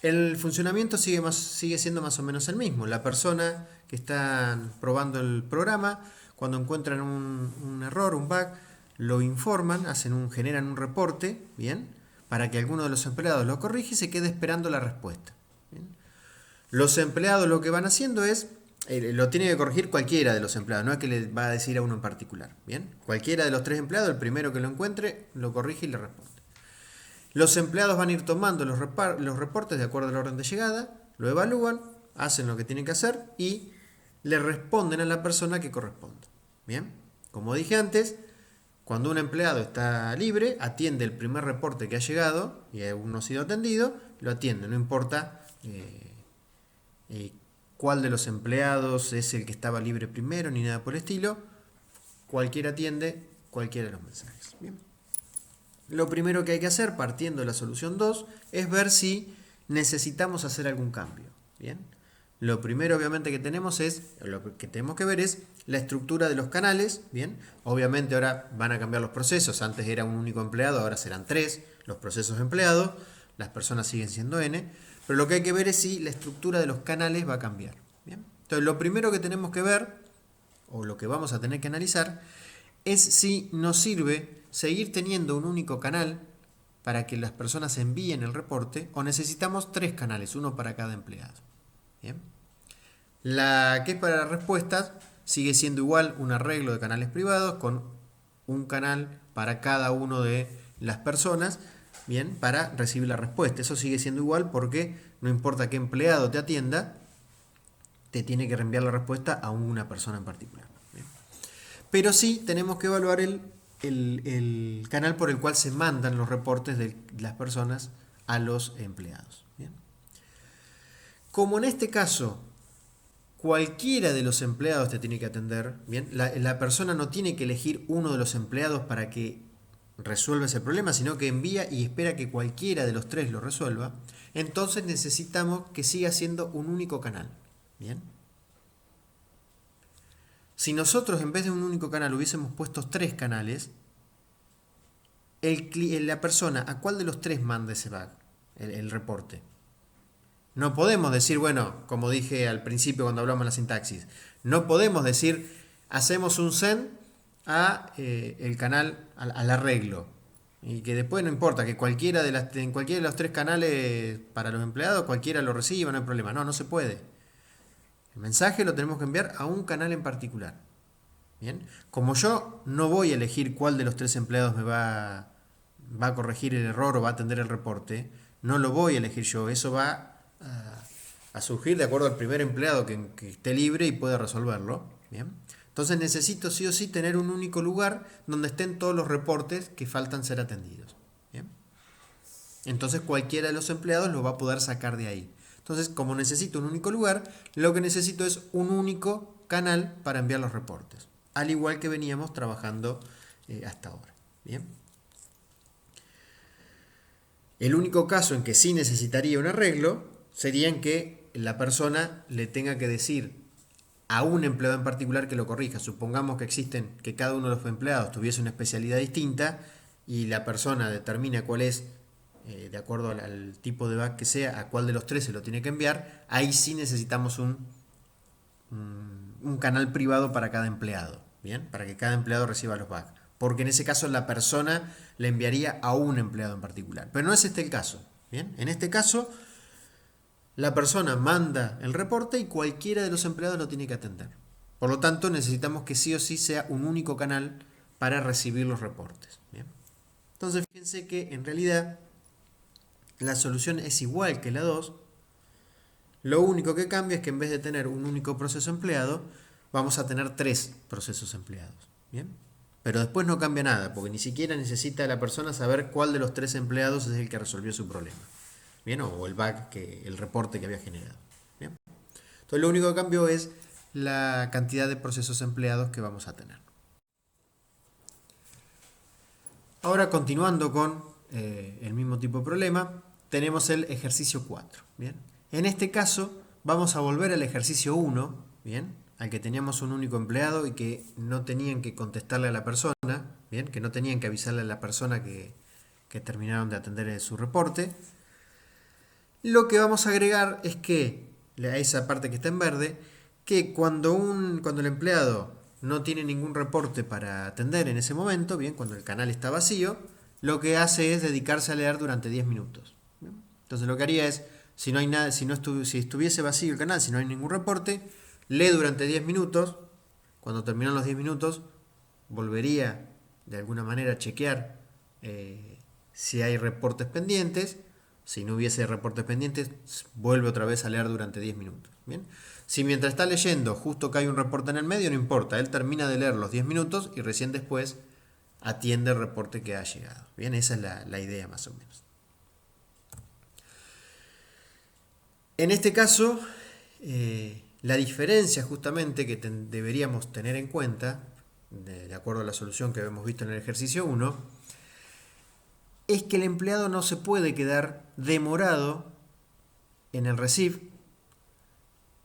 El funcionamiento sigue siendo más o menos el mismo. La persona que está probando el programa, cuando encuentran un error, un bug, lo informan, generan un reporte, ¿bien? Para que alguno de los empleados lo corrija y se quede esperando la respuesta. ¿Bien? Los empleados lo que van haciendo es, lo tiene que corregir cualquiera de los empleados, no es que le va a decir a uno en particular. ¿Bien? Cualquiera de los 3 empleados, el primero que lo encuentre, lo corrige y le responde. Los empleados van a ir tomando los reportes de acuerdo al orden de llegada, lo evalúan, hacen lo que tienen que hacer y le responden a la persona que corresponde. Bien, como dije antes, cuando un empleado está libre, atiende el primer reporte que ha llegado y aún no ha sido atendido, lo atiende, no importa cuál de los empleados es el que estaba libre primero ni nada por el estilo, cualquiera atiende cualquiera de los mensajes. Bien. Lo primero que hay que hacer, partiendo de la solución 2, es ver si necesitamos hacer algún cambio. ¿Bien? Lo primero obviamente que tenemos que ver es la estructura de los canales. ¿Bien? Obviamente ahora van a cambiar los procesos. Antes era un único empleado, ahora serán 3 los procesos empleados. Las personas siguen siendo n. Pero lo que hay que ver es si la estructura de los canales va a cambiar. ¿Bien? Entonces lo primero que tenemos que ver, o lo que vamos a tener que analizar, es si nos sirve seguir teniendo un único canal para que las personas envíen el reporte o necesitamos 3 canales, uno para cada empleado. ¿Bien? La que es para las respuestas sigue siendo igual un arreglo de canales privados con un canal para cada uno de las personas, bien, para recibir la respuesta. Eso sigue siendo igual porque no importa qué empleado te atienda, te tiene que reenviar la respuesta a una persona en particular. Bien. Pero sí tenemos que evaluar el canal por el cual se mandan los reportes de las personas a los empleados. Bien. Como en este caso cualquiera de los empleados te tiene que atender, bien, la persona no tiene que elegir uno de los empleados para que resuelva ese problema, sino que envía y espera que cualquiera de los tres lo resuelva, entonces necesitamos que siga siendo un único canal. Bien. Si nosotros en vez de un único canal hubiésemos puesto 3 canales, la persona a cuál de los 3 manda ese bug, el reporte. No podemos decir, bueno, como dije al principio cuando hablamos de la sintaxis, no podemos decir, hacemos un send a el canal, al arreglo. Y que después no importa, que en cualquiera de los 3 canales para los empleados, cualquiera lo reciba, no hay problema. No, no se puede. El mensaje lo tenemos que enviar a un canal en particular. Bien. Como yo no voy a elegir cuál de los 3 empleados me va a corregir el error o va a atender el reporte, no lo voy a elegir yo, eso va a surgir de acuerdo al primer empleado que esté libre y pueda resolverlo. Bien. Entonces necesito sí o sí tener un único lugar donde estén todos los reportes que faltan ser atendidos. Bien. Entonces cualquiera de los empleados lo va a poder sacar de ahí. Entonces, como necesito un único lugar, lo que necesito es un único canal para enviar los reportes. Al igual que veníamos trabajando hasta ahora. Bien. El único caso en que sí necesitaría un arreglo sería en que la persona le tenga que decir a un empleado en particular que lo corrija. Supongamos que cada uno de los empleados tuviese una especialidad distinta y la persona determina cuál es, de acuerdo al tipo de bug que sea, a cuál de los 3 se lo tiene que enviar. Ahí sí necesitamos un canal privado para cada empleado, ¿bien? Para que cada empleado reciba los bugs. Porque en ese caso la persona le enviaría a un empleado en particular. Pero no es este el caso, ¿bien? En este caso, la persona manda el reporte y cualquiera de los empleados lo tiene que atender. Por lo tanto, necesitamos que sí o sí sea un único canal para recibir los reportes, ¿bien? Entonces, fíjense que en realidad la solución es igual que la 2. Lo único que cambia es que en vez de tener un único proceso empleado, vamos a tener 3 procesos empleados. ¿Bien? Pero después no cambia nada, porque ni siquiera necesita la persona saber cuál de los 3 empleados es el que resolvió su problema. ¿Bien? O el bug, el reporte que había generado. ¿Bien? Entonces lo único que cambió es la cantidad de procesos empleados que vamos a tener. Ahora continuando con el mismo tipo de problema, tenemos el ejercicio 4. ¿Bien? En este caso vamos a volver al ejercicio 1, ¿bien? Al que teníamos un único empleado y que no tenían que contestarle a la persona, ¿bien? Que no tenían que avisarle a la persona que terminaron de atender su reporte. Lo que vamos a agregar es que, a esa parte que está en verde, que cuando el empleado no tiene ningún reporte para atender en ese momento, bien, cuando el canal está vacío, lo que hace es dedicarse a leer durante 10 minutos. ¿Bien? Entonces lo que haría es, si no hay nada, si estuviese vacío el canal, si no hay ningún reporte, lee durante 10 minutos. Cuando terminan los 10 minutos, volvería de alguna manera a chequear si hay reportes pendientes. Si no hubiese reportes pendientes, vuelve otra vez a leer durante 10 minutos. ¿Bien? Si mientras está leyendo justo cae un reporte en el medio, no importa. Él termina de leer los 10 minutos y recién después atiende el reporte que ha llegado. Bien, esa es la idea más o menos. En este caso, la diferencia justamente que deberíamos tener en cuenta, de acuerdo a la solución que hemos visto en el ejercicio 1, es que el empleado no se puede quedar demorado en el receive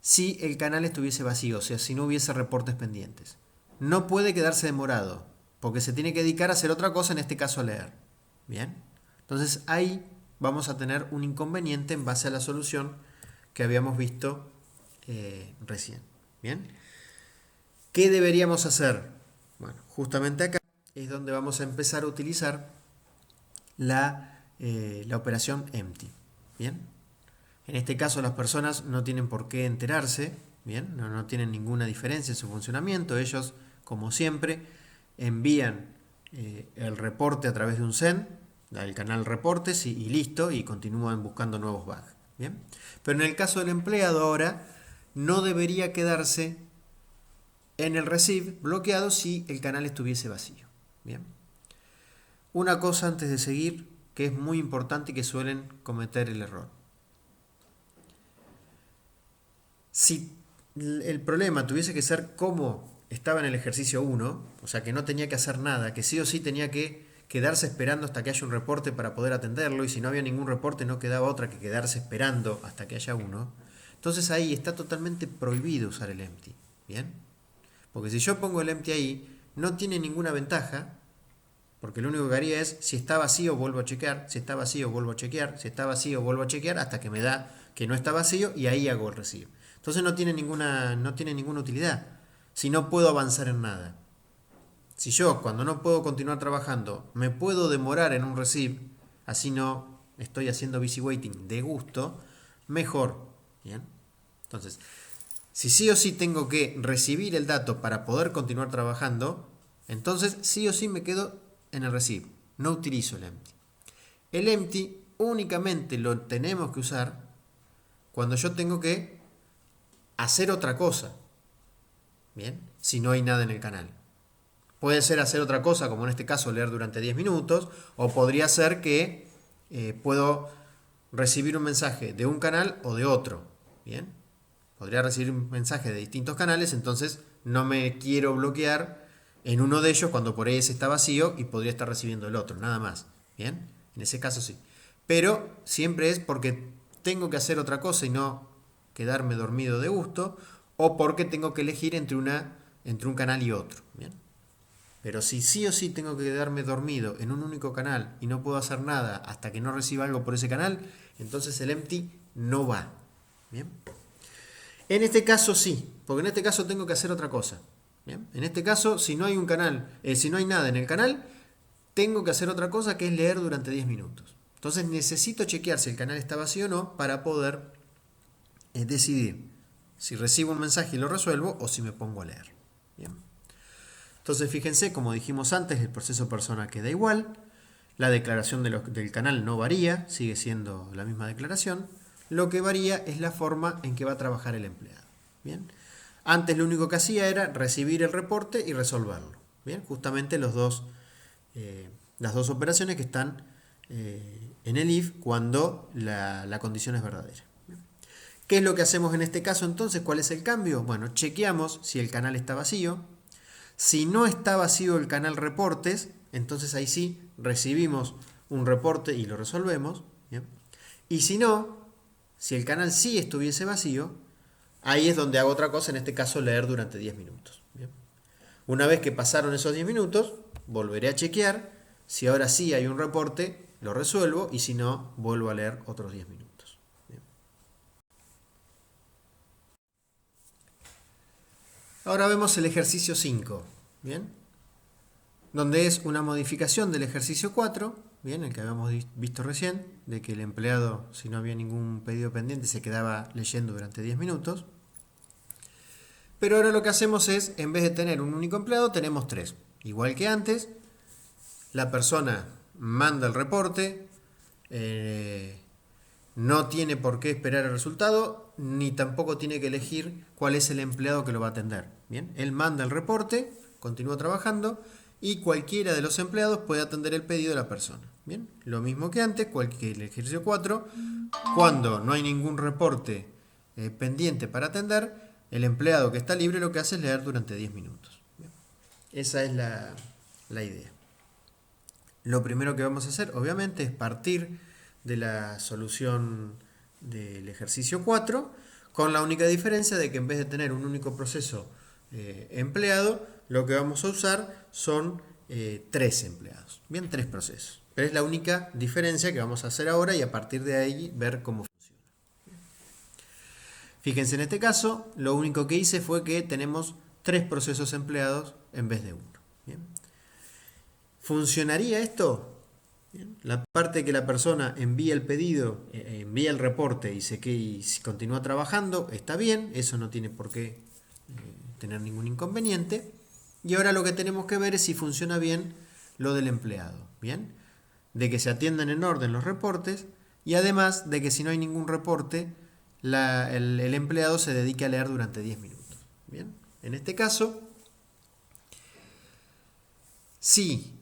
si el canal estuviese vacío, o sea, si no hubiese reportes pendientes. No puede quedarse demorado, porque se tiene que dedicar a hacer otra cosa, en este caso a leer. ¿Bien? Entonces ahí vamos a tener un inconveniente en base a la solución que habíamos visto recién. ¿Bien? ¿Qué deberíamos hacer? Bueno, justamente acá es donde vamos a empezar a utilizar la operación empty. ¿Bien? En este caso las personas no tienen por qué enterarse, Bien, no tienen ninguna diferencia en su funcionamiento. Ellos, como siempre, envían el reporte a través de un send al canal reportes y listo, y continúan buscando nuevos bugs. Bien, pero en el caso del empleado ahora no debería quedarse en el receive bloqueado si el canal estuviese vacío. Bien, una cosa antes de seguir que es muy importante y que suelen cometer el error. Si el problema tuviese que ser como estaba en el ejercicio 1, o sea que no tenía que hacer nada, que sí o sí tenía que quedarse esperando hasta que haya un reporte para poder atenderlo, y si no había ningún reporte no quedaba otra que quedarse esperando hasta que haya uno, entonces ahí está totalmente prohibido usar el empty. ¿Bien? Porque si yo pongo el empty ahí, no tiene ninguna ventaja, porque lo único que haría es, si está vacío vuelvo a chequear, si está vacío vuelvo a chequear, si está vacío vuelvo a chequear, hasta que me da que no está vacío, y ahí hago el receive. Entonces no tiene ninguna utilidad, si no puedo avanzar en nada. Si yo, cuando no puedo continuar trabajando, me puedo demorar en un receive, así no estoy haciendo busy waiting de gusto, mejor. ¿Bien? Entonces, si sí o sí tengo que recibir el dato para poder continuar trabajando, entonces sí o sí me quedo en el receive, no utilizo el empty. El empty únicamente lo tenemos que usar cuando yo tengo que hacer otra cosa. Bien, si no hay nada en el canal. Puede ser hacer otra cosa, como en este caso leer durante 10 minutos, o podría ser que puedo recibir un mensaje de un canal o de otro. Bien, podría recibir un mensaje de distintos canales, entonces no me quiero bloquear en uno de ellos cuando por ahí ese está vacío y podría estar recibiendo el otro, nada más. Bien, en ese caso sí. Pero siempre es porque tengo que hacer otra cosa y no quedarme dormido de gusto, o porque tengo que elegir entre un canal y otro. Bien. Pero si sí o sí tengo que quedarme dormido en un único canal y no puedo hacer nada hasta que no reciba algo por ese canal, entonces el empty no va. ¿Bien? En este caso sí, porque en este caso tengo que hacer otra cosa. ¿Bien? En este caso, si no hay un canal, si no hay nada en el canal, tengo que hacer otra cosa, que es leer durante 10 minutos. Entonces necesito chequear si el canal está vacío o no para poder decidir si recibo un mensaje y lo resuelvo o si me pongo a leer. Bien. Entonces fíjense, como dijimos antes, el proceso persona queda igual, la declaración del canal no varía, sigue siendo la misma declaración, lo que varía es la forma en que va a trabajar el empleado. Bien. Antes lo único que hacía era recibir el reporte y resolverlo. Bien. Justamente las dos operaciones que están en el if cuando la condición es verdadera. ¿Qué es lo que hacemos en este caso entonces? ¿Cuál es el cambio? Bueno, chequeamos si el canal está vacío. Si no está vacío el canal reportes, entonces ahí sí recibimos un reporte y lo resolvemos. ¿Bien? Y si no, si el canal sí estuviese vacío, ahí es donde hago otra cosa, en este caso leer durante 10 minutos. ¿Bien? Una vez que pasaron esos 10 minutos, volveré a chequear. Si ahora sí hay un reporte, lo resuelvo, y si no, vuelvo a leer otros 10 minutos. Ahora vemos el ejercicio 5, ¿bien? Donde es una modificación del ejercicio 4, ¿bien? El que habíamos visto recién, de que el empleado, si no había ningún pedido pendiente, se quedaba leyendo durante 10 minutos. Pero ahora lo que hacemos es, en vez de tener un único empleado, tenemos 3. Igual que antes, la persona manda el reporte, no tiene por qué esperar el resultado, ni tampoco tiene que elegir cuál es el empleado que lo va a atender. Bien, él manda el reporte, continúa trabajando, y cualquiera de los empleados puede atender el pedido de la persona. Bien, lo mismo que antes, el ejercicio 4, cuando no hay ningún reporte pendiente para atender, el empleado que está libre lo que hace es leer durante 10 minutos. Bien, esa es la idea. Lo primero que vamos a hacer, obviamente, es partir de la solución del ejercicio 4, con la única diferencia de que en vez de tener un único proceso empleado, lo que vamos a usar son 3 empleados. Bien, 3 procesos. Pero es la única diferencia que vamos a hacer ahora, y a partir de ahí ver cómo funciona. Fíjense, en este caso, lo único que hice fue que tenemos 3 procesos empleados en vez de 1. Bien. ¿Funcionaría esto? Bien. La parte que la persona envía el pedido, envía el reporte y si continúa trabajando, está bien, eso no tiene por qué tener ningún inconveniente. Y ahora lo que tenemos que ver es si funciona bien lo del empleado, ¿bien? De que se atiendan en orden los reportes y además de que si no hay ningún reporte, el empleado se dedique a leer durante 10 minutos, ¿bien? En este caso, si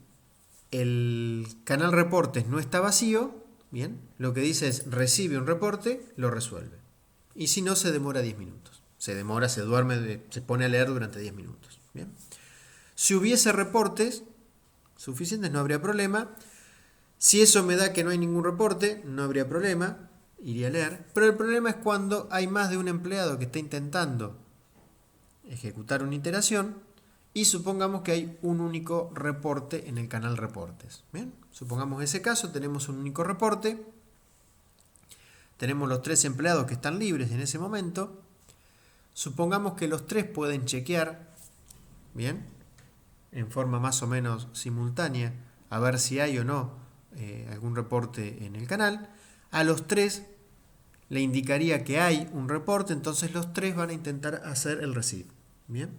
el canal reportes no está vacío, bien, lo que dice es recibe un reporte, lo resuelve. Y si no, se demora 10 minutos. Se demora, se duerme, se pone a leer durante 10 minutos. Bien. Si hubiese reportes suficientes, no habría problema. Si eso me da que no hay ningún reporte, no habría problema, iría a leer. Pero el problema es cuando hay más de un empleado que está intentando ejecutar una iteración y supongamos que hay un único reporte en el canal reportes. Bien, supongamos ese caso, tenemos un único reporte, tenemos los 3 empleados que están libres en ese momento, supongamos que los 3 pueden chequear, bien, en forma más o menos simultánea, a ver si hay o no algún reporte en el canal. A los 3 le indicaría que hay un reporte, entonces los 3 van a intentar hacer el receive. Bien.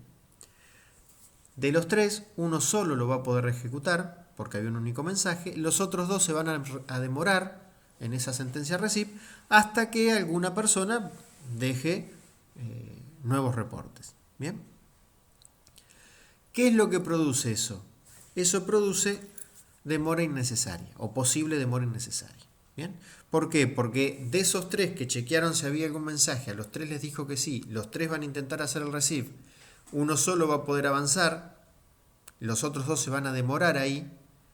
De los 3, uno solo lo va a poder ejecutar, porque había un único mensaje. Los otros 2 se van a demorar en esa sentencia receive hasta que alguna persona deje nuevos reportes. Bien. ¿Qué es lo que produce eso? Eso produce demora innecesaria o posible demora innecesaria. ¿Bien? ¿Por qué? Porque de esos 3 que chequearon si había algún mensaje, a los 3 les dijo que sí, los 3 van a intentar hacer el receive, uno solo va a poder avanzar, los otros 2 se van a demorar ahí,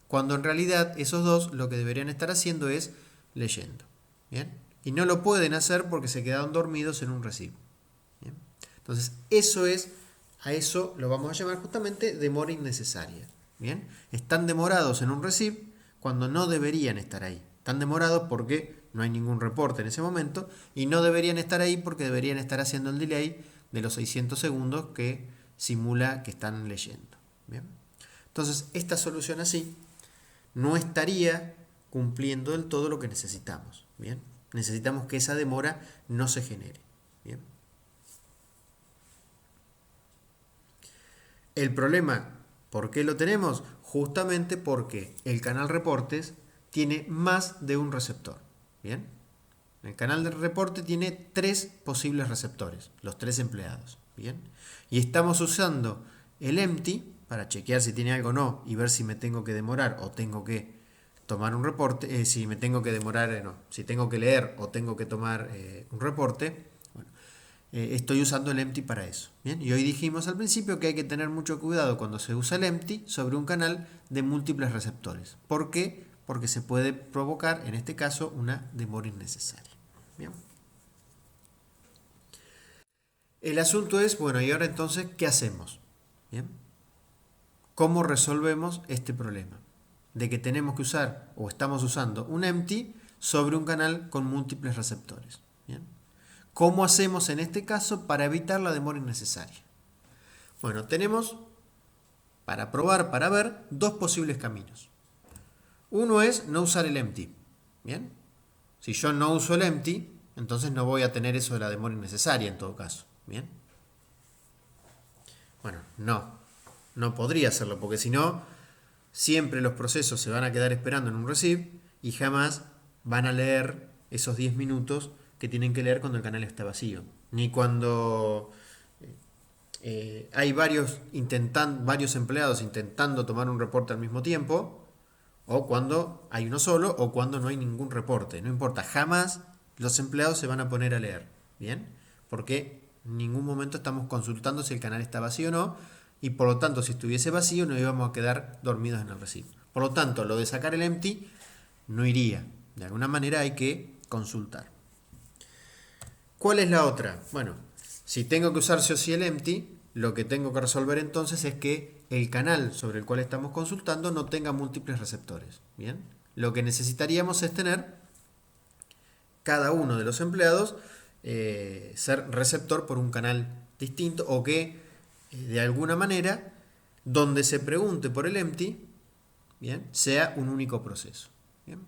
cuando en realidad esos 2 lo que deberían estar haciendo es leyendo. ¿Bien? Y no lo pueden hacer porque se quedaron dormidos en un receive. ¿Bien? Entonces, a eso lo vamos a llamar justamente demora innecesaria. ¿Bien? Están demorados en un receive cuando no deberían estar ahí. Están demorados porque no hay ningún reporte en ese momento y no deberían estar ahí porque deberían estar haciendo el delay de los 600 segundos que simula que están leyendo. ¿Bien? Entonces, esta solución así no estaría cumpliendo del todo lo que necesitamos. ¿Bien? Necesitamos que esa demora no se genere. ¿Bien? El problema, ¿por qué lo tenemos? Justamente porque el canal reportes tiene más de un receptor. ¿Bien? El canal de reporte tiene 3 posibles receptores, los 3 empleados. ¿Bien? Y estamos usando el empty para chequear si tiene algo o no y ver si me tengo que demorar o tengo que tomar un reporte, si me tengo que demorar, no, si tengo que leer o tengo que tomar un reporte. Bueno, estoy usando el empty para eso. ¿Bien? Y hoy dijimos al principio que hay que tener mucho cuidado cuando se usa el empty sobre un canal de múltiples receptores. ¿Por qué? Porque se puede provocar, en este caso, una demora innecesaria. ¿Bien? El asunto es, bueno, y ahora entonces, ¿qué hacemos? ¿Bien? ¿Cómo resolvemos este problema? De que tenemos que usar, o estamos usando, un empty sobre un canal con múltiples receptores. ¿Bien? ¿Cómo hacemos en este caso para evitar la demora innecesaria? Bueno, tenemos, para probar, para ver, 2 posibles caminos. Uno es no usar el empty. ¿Bien? Si yo no uso el empty, entonces no voy a tener eso de la demora innecesaria en todo caso. ¿Bien? Bueno, no podría hacerlo, porque si no, siempre los procesos se van a quedar esperando en un receive y jamás van a leer esos 10 minutos que tienen que leer cuando el canal está vacío. Ni cuando hay varios empleados intentando tomar un reporte al mismo tiempo, o cuando hay uno solo, o cuando no hay ningún reporte. No importa, jamás los empleados se van a poner a leer. ¿Bien? Porque en ningún momento estamos consultando si el canal está vacío o no, y por lo tanto, si estuviese vacío, no íbamos a quedar dormidos en el receive. Por lo tanto, lo de sacar el empty no iría. De alguna manera hay que consultar. ¿Cuál es la otra? Bueno, si tengo que usar sí o sí el empty, lo que tengo que resolver entonces es que el canal sobre el cual estamos consultando no tenga múltiples receptores. ¿Bien? Lo que necesitaríamos es tener cada uno de los empleados ser receptor por un canal distinto, o que de alguna manera donde se pregunte por el empty, ¿bien?, sea un único proceso. Bien.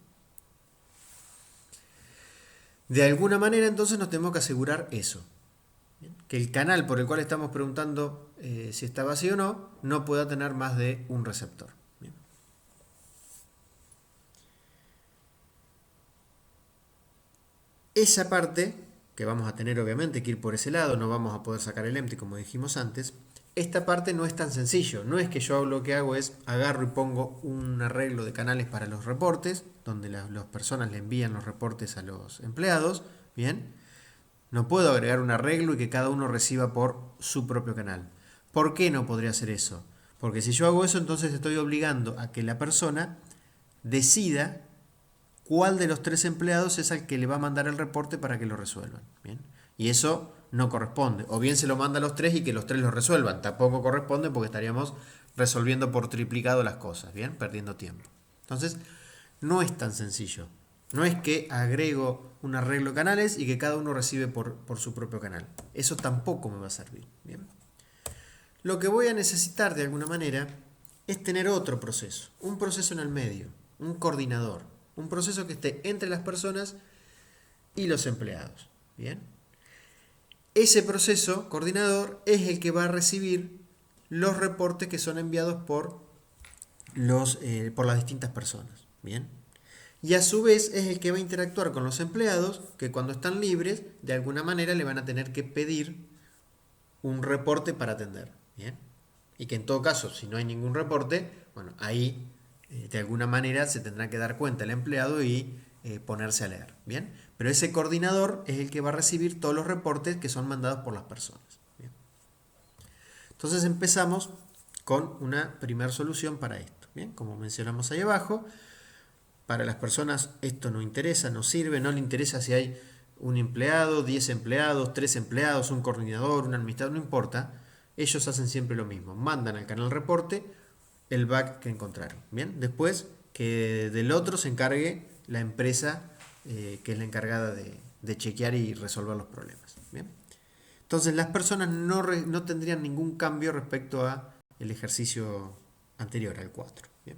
De alguna manera entonces nos tenemos que asegurar eso. Bien. Que el canal por el cual estamos preguntando si está vacío o no pueda tener más de un receptor. Bien. Esa parte, que vamos a tener obviamente que ir por ese lado, no vamos a poder sacar el empty como dijimos antes, esta parte no es tan sencillo. No es que yo lo que hago es agarro y pongo un arreglo de canales para los reportes, donde las personas le envían los reportes a los empleados. Bien. No puedo agregar un arreglo y que cada uno reciba por su propio canal. ¿Por qué no podría hacer eso? Porque si yo hago eso, entonces estoy obligando a que la persona decida cuál de los 3 empleados es al que le va a mandar el reporte para que lo resuelvan. ¿Bien? Y eso no corresponde. O bien se lo manda a los 3 y que los 3 lo resuelvan. Tampoco corresponde porque estaríamos resolviendo por triplicado las cosas, ¿bien? Perdiendo tiempo. Entonces, no es tan sencillo. No es que agrego un arreglo de canales y que cada uno recibe por su propio canal. Eso tampoco me va a servir. ¿Bien? Lo que voy a necesitar de alguna manera es tener otro proceso. Un proceso en el medio. Un coordinador. Un proceso que esté entre las personas y los empleados. ¿Bien? Ese proceso coordinador es el que va a recibir los reportes que son enviados por las distintas personas. ¿Bien? Y a su vez es el que va a interactuar con los empleados que cuando están libres de alguna manera le van a tener que pedir un reporte para atender. ¿Bien? Y que en todo caso, si no hay ningún reporte, bueno, ahí de alguna manera se tendrá que dar cuenta el empleado y ponerse a leer. ¿Bien? Pero ese coordinador es el que va a recibir todos los reportes que son mandados por las personas. ¿Bien? Entonces empezamos con una primera solución para esto. ¿Bien? Como mencionamos ahí abajo, para las personas esto no interesa, no sirve, no le interesa si hay un empleado, 10 empleados, 3 empleados, un coordinador, un administrador, no importa. Ellos hacen siempre lo mismo, mandan al canal reporte el bug que encontraron. Bien, después que del otro se encargue la empresa que es la encargada de chequear y resolver los problemas. Bien, entonces las personas no tendrían ningún cambio respecto a el ejercicio anterior, al 4. Bien.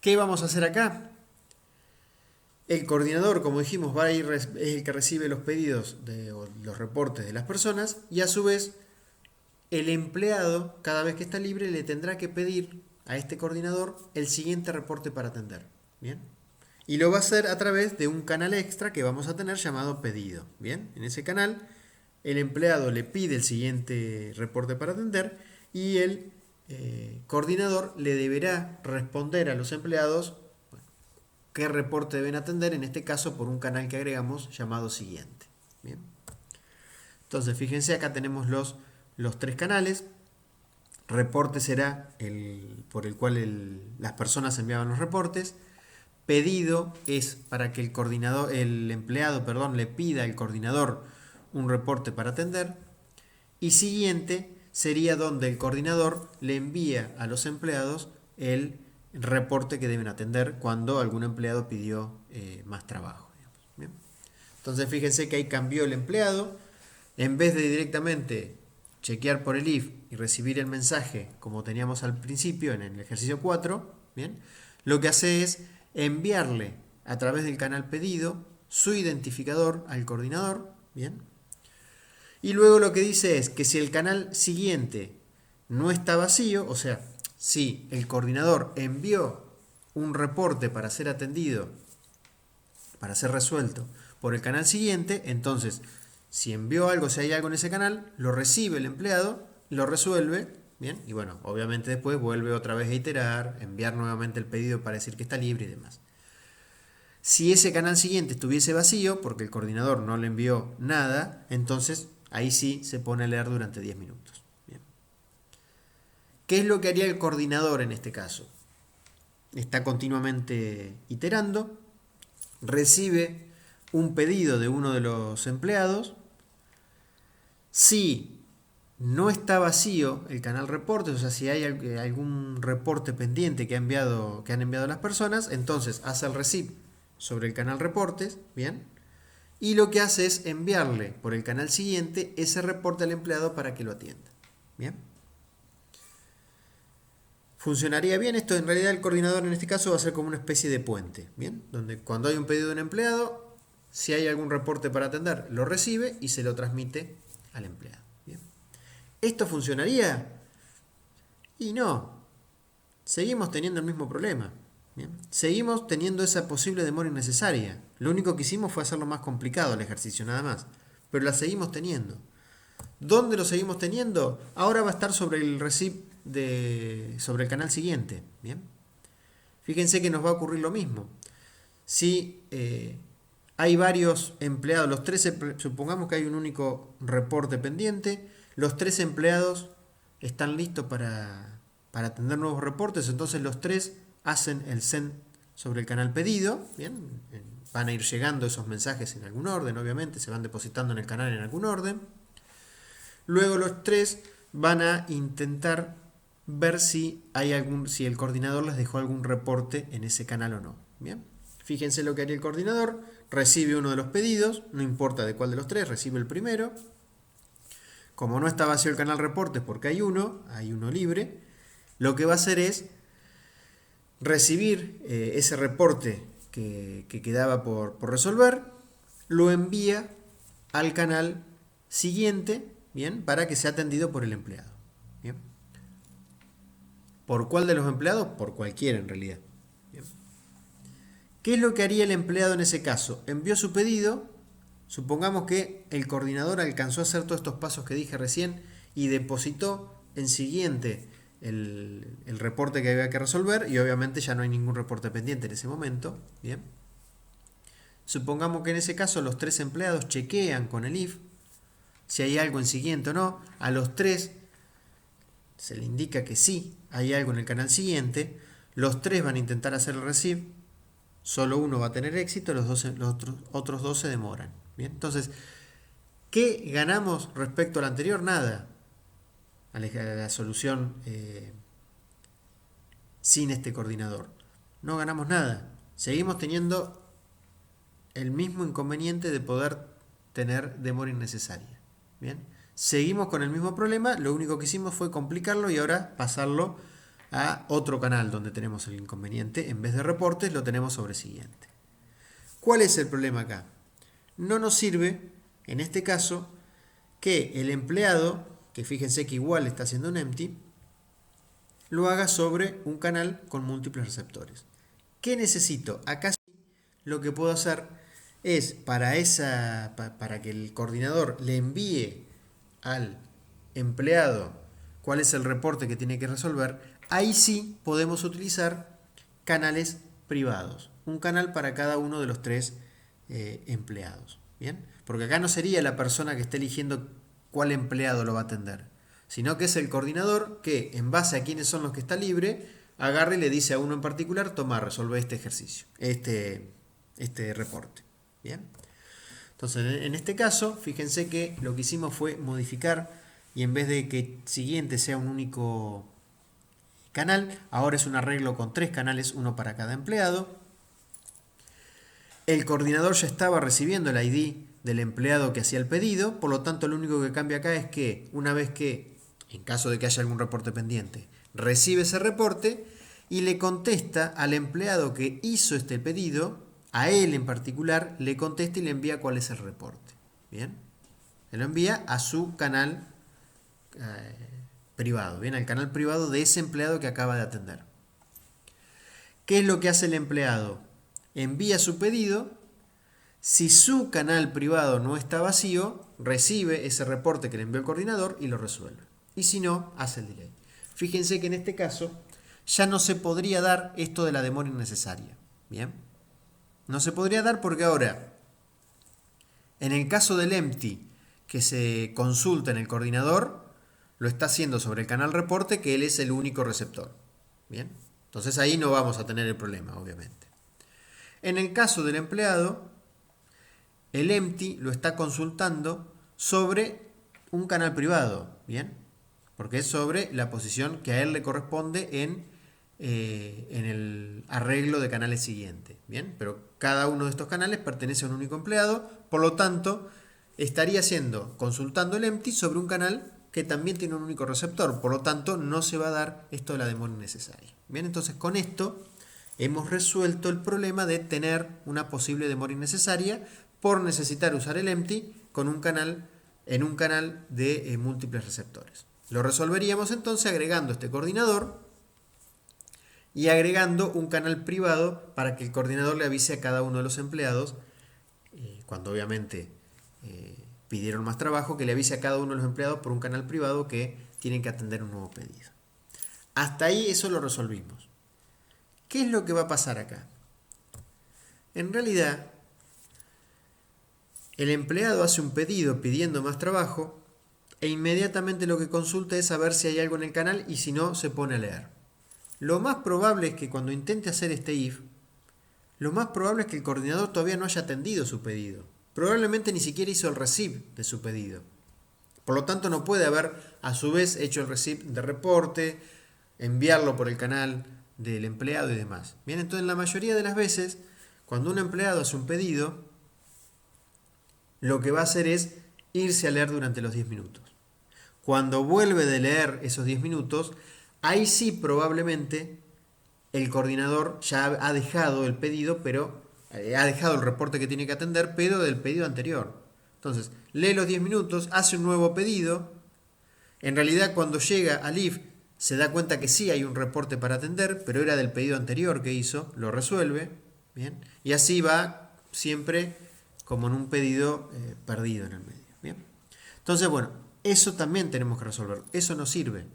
¿Qué vamos a hacer acá? El coordinador, como dijimos, va a ir, es el que recibe los pedidos o los reportes de las personas y a su vez el empleado, cada vez que está libre, le tendrá que pedir a este coordinador el siguiente reporte para atender. ¿Bien? Y lo va a hacer a través de un canal extra que vamos a tener llamado pedido. ¿Bien? En ese canal el empleado le pide el siguiente reporte para atender y el coordinador le deberá responder a los empleados qué reporte deben atender, en este caso por un canal que agregamos llamado siguiente. Bien. Entonces fíjense, acá tenemos los 3 canales. Reporte será el por el cual las personas enviaban los reportes. Pedido es para que el empleado, le pida al coordinador un reporte para atender. Y siguiente sería donde el coordinador le envía a los empleados el reporte que deben atender cuando algún empleado pidió más trabajo. Bien. Entonces fíjense que ahí cambió el empleado. En vez de directamente chequear por el if y recibir el mensaje como teníamos al principio en el ejercicio 4, ¿bien? Lo que hace es enviarle a través del canal pedido su identificador al coordinador. ¿Bien? Y luego lo que dice es que si el canal siguiente no está vacío, o sea, si el coordinador envió un reporte para ser atendido, para ser resuelto por el canal siguiente, entonces si envió algo, si hay algo en ese canal, lo recibe el empleado, lo resuelve, ¿bien? Y bueno, obviamente después vuelve otra vez a iterar, enviar nuevamente el pedido para decir que está libre y demás. Si ese canal siguiente estuviese vacío, porque el coordinador no le envió nada, entonces ahí sí se pone a leer durante 10 minutos. Bien. ¿Qué es lo que haría el coordinador en este caso? Está continuamente iterando, recibe un pedido de uno de los empleados. Si no está vacío el canal reportes, o sea, si hay algún reporte pendiente que han enviado las personas, entonces hace el receive sobre el canal reportes, ¿bien? Y lo que hace es enviarle por el canal siguiente ese reporte al empleado para que lo atienda. ¿Bien? funcionaría bien. Esto en realidad el coordinador en este caso va a ser como una especie de puente, ¿bien? Donde cuando hay un pedido de un empleado, si hay algún reporte para atender, lo recibe y se lo transmite al empleado. ¿Bien? ¿Esto funcionaría? Y no. Seguimos teniendo el mismo problema. ¿Bien? Seguimos teniendo esa posible demora innecesaria. Lo único que hicimos fue hacerlo más complicado el ejercicio, nada más. Pero la seguimos teniendo. ¿Dónde lo seguimos teniendo? Ahora va a estar sobre el receive sobre el canal siguiente. ¿Bien? Fíjense que nos va a ocurrir lo mismo. Si hay varios empleados, supongamos que hay un único reporte pendiente, los 3 empleados están listos para atender nuevos reportes, entonces los 3 hacen el send sobre el canal pedido. ¿Bien? Van a ir llegando esos mensajes en algún orden, obviamente, se van depositando en el canal en algún orden. Luego los 3 van a intentar ver si el coordinador les dejó algún reporte en ese canal o no. ¿Bien? Fíjense lo que haría el coordinador. Recibe uno de los pedidos, no importa de cuál de los 3, recibe el primero. Como no está vacío el canal reportes porque hay uno libre, lo que va a hacer es recibir ese reporte que quedaba por resolver, lo envía al canal siguiente, ¿bien? Para que sea atendido por el empleado. ¿Bien? ¿Por cuál de los empleados? Por cualquiera en realidad. ¿Bien? ¿Qué es lo que haría el empleado en ese caso? Envió su pedido, supongamos que el coordinador alcanzó a hacer todos estos pasos que dije recién y depositó en siguiente el reporte que había que resolver, y obviamente ya no hay ningún reporte pendiente en ese momento. Bien. Supongamos que en ese caso los 3 empleados chequean con el if si hay algo en siguiente o no. A los 3 se le indica que sí hay algo en el canal siguiente. Los 3 van a intentar hacer el receive. Solo uno va a tener éxito, los otros 2 se demoran. Bien. Entonces, ¿qué ganamos respecto al anterior? Nada. A la solución sin este coordinador. No ganamos nada. Seguimos teniendo el mismo inconveniente de poder tener demora innecesaria. Bien. Seguimos con el mismo problema, lo único que hicimos fue complicarlo y ahora pasarlo a otro canal donde tenemos el inconveniente. En vez de reportes lo tenemos sobre siguiente. ¿Cuál es el problema acá? No nos sirve, en este caso, que el empleado, que fíjense que igual está haciendo un empty, lo haga sobre un canal con múltiples receptores. ¿Qué necesito? Acá lo que puedo hacer es para que el coordinador le envíe al empleado cuál es el reporte que tiene que resolver. Ahí sí podemos utilizar canales privados. Un canal para cada uno de los 3 empleados. ¿Bien? Porque acá no sería la persona que esté eligiendo cuál empleado lo va a atender, sino que es el coordinador que, en base a quiénes son los que está libre, agarra y le dice a uno en particular: toma, resuelve este ejercicio, este reporte. ¿Bien? Entonces, en este caso, fíjense que lo que hicimos fue modificar, y en vez de que siguiente sea un único canal, ahora es un arreglo con 3 canales, uno para cada empleado. El coordinador ya estaba recibiendo el ID del empleado que hacía el pedido, por lo tanto lo único que cambia acá es que una vez que, en caso de que haya algún reporte pendiente, recibe ese reporte y le contesta al empleado que hizo este pedido, a él en particular, le contesta y le envía cuál es el reporte. ¿Bien? Se lo envía a su canal privado, ¿bien? Al canal privado de ese empleado que acaba de atender. ¿Qué es lo que hace el empleado? Envía su pedido. Si su canal privado no está vacío, recibe ese reporte que le envió el coordinador y lo resuelve. Y si no, hace el delay. Fíjense que en este caso ya no se podría dar esto de la demora innecesaria. ¿Bien? No se podría dar porque ahora, en el caso del empty que se consulta en el coordinador, lo está haciendo sobre el canal reporte, que él es el único receptor. ¿Bien? Entonces ahí no vamos a tener el problema, obviamente. En el caso del empleado, el empty lo está consultando sobre un canal privado. ¿Bien? Porque es sobre la posición que a él le corresponde en el arreglo de canales siguiente. ¿Bien? Pero cada uno de estos canales pertenece a un único empleado, por lo tanto estaría consultando el empty sobre un canal que también tiene un único receptor, por lo tanto no se va a dar esto de la demora innecesaria. Bien, entonces con esto hemos resuelto el problema de tener una posible demora innecesaria por necesitar usar el empty con un canal, en un canal de múltiples receptores. Lo resolveríamos entonces agregando este coordinador y agregando un canal privado para que el coordinador le avise a cada uno de los empleados, cuando obviamente pidieron más trabajo, que le avise a cada uno de los empleados por un canal privado que tienen que atender un nuevo pedido. Hasta ahí eso lo resolvimos. ¿Qué es lo que va a pasar acá? En realidad, el empleado hace un pedido pidiendo más trabajo e inmediatamente lo que consulta es saber si hay algo en el canal y si no, se pone a leer. Lo más probable es que cuando intente hacer este if, lo más probable es que el coordinador todavía no haya atendido su pedido. Probablemente ni siquiera hizo el receive de su pedido. Por lo tanto, no puede haber a su vez hecho el receive de reporte, enviarlo por el canal del empleado y demás. Bien, entonces la mayoría de las veces, cuando un empleado hace un pedido, lo que va a hacer es irse a leer durante los 10 minutos. Cuando vuelve de leer esos 10 minutos, ahí sí probablemente el coordinador ya ha dejado el pedido, pero ha dejado el reporte que tiene que atender, pero del pedido anterior. Entonces, lee los 10 minutos, hace un nuevo pedido. En realidad, cuando llega al if, se da cuenta que sí hay un reporte para atender, pero era del pedido anterior que hizo, lo resuelve. Bien, y así va siempre como en un pedido perdido en el medio. Bien, entonces, bueno, eso también tenemos que resolver. Eso no sirve.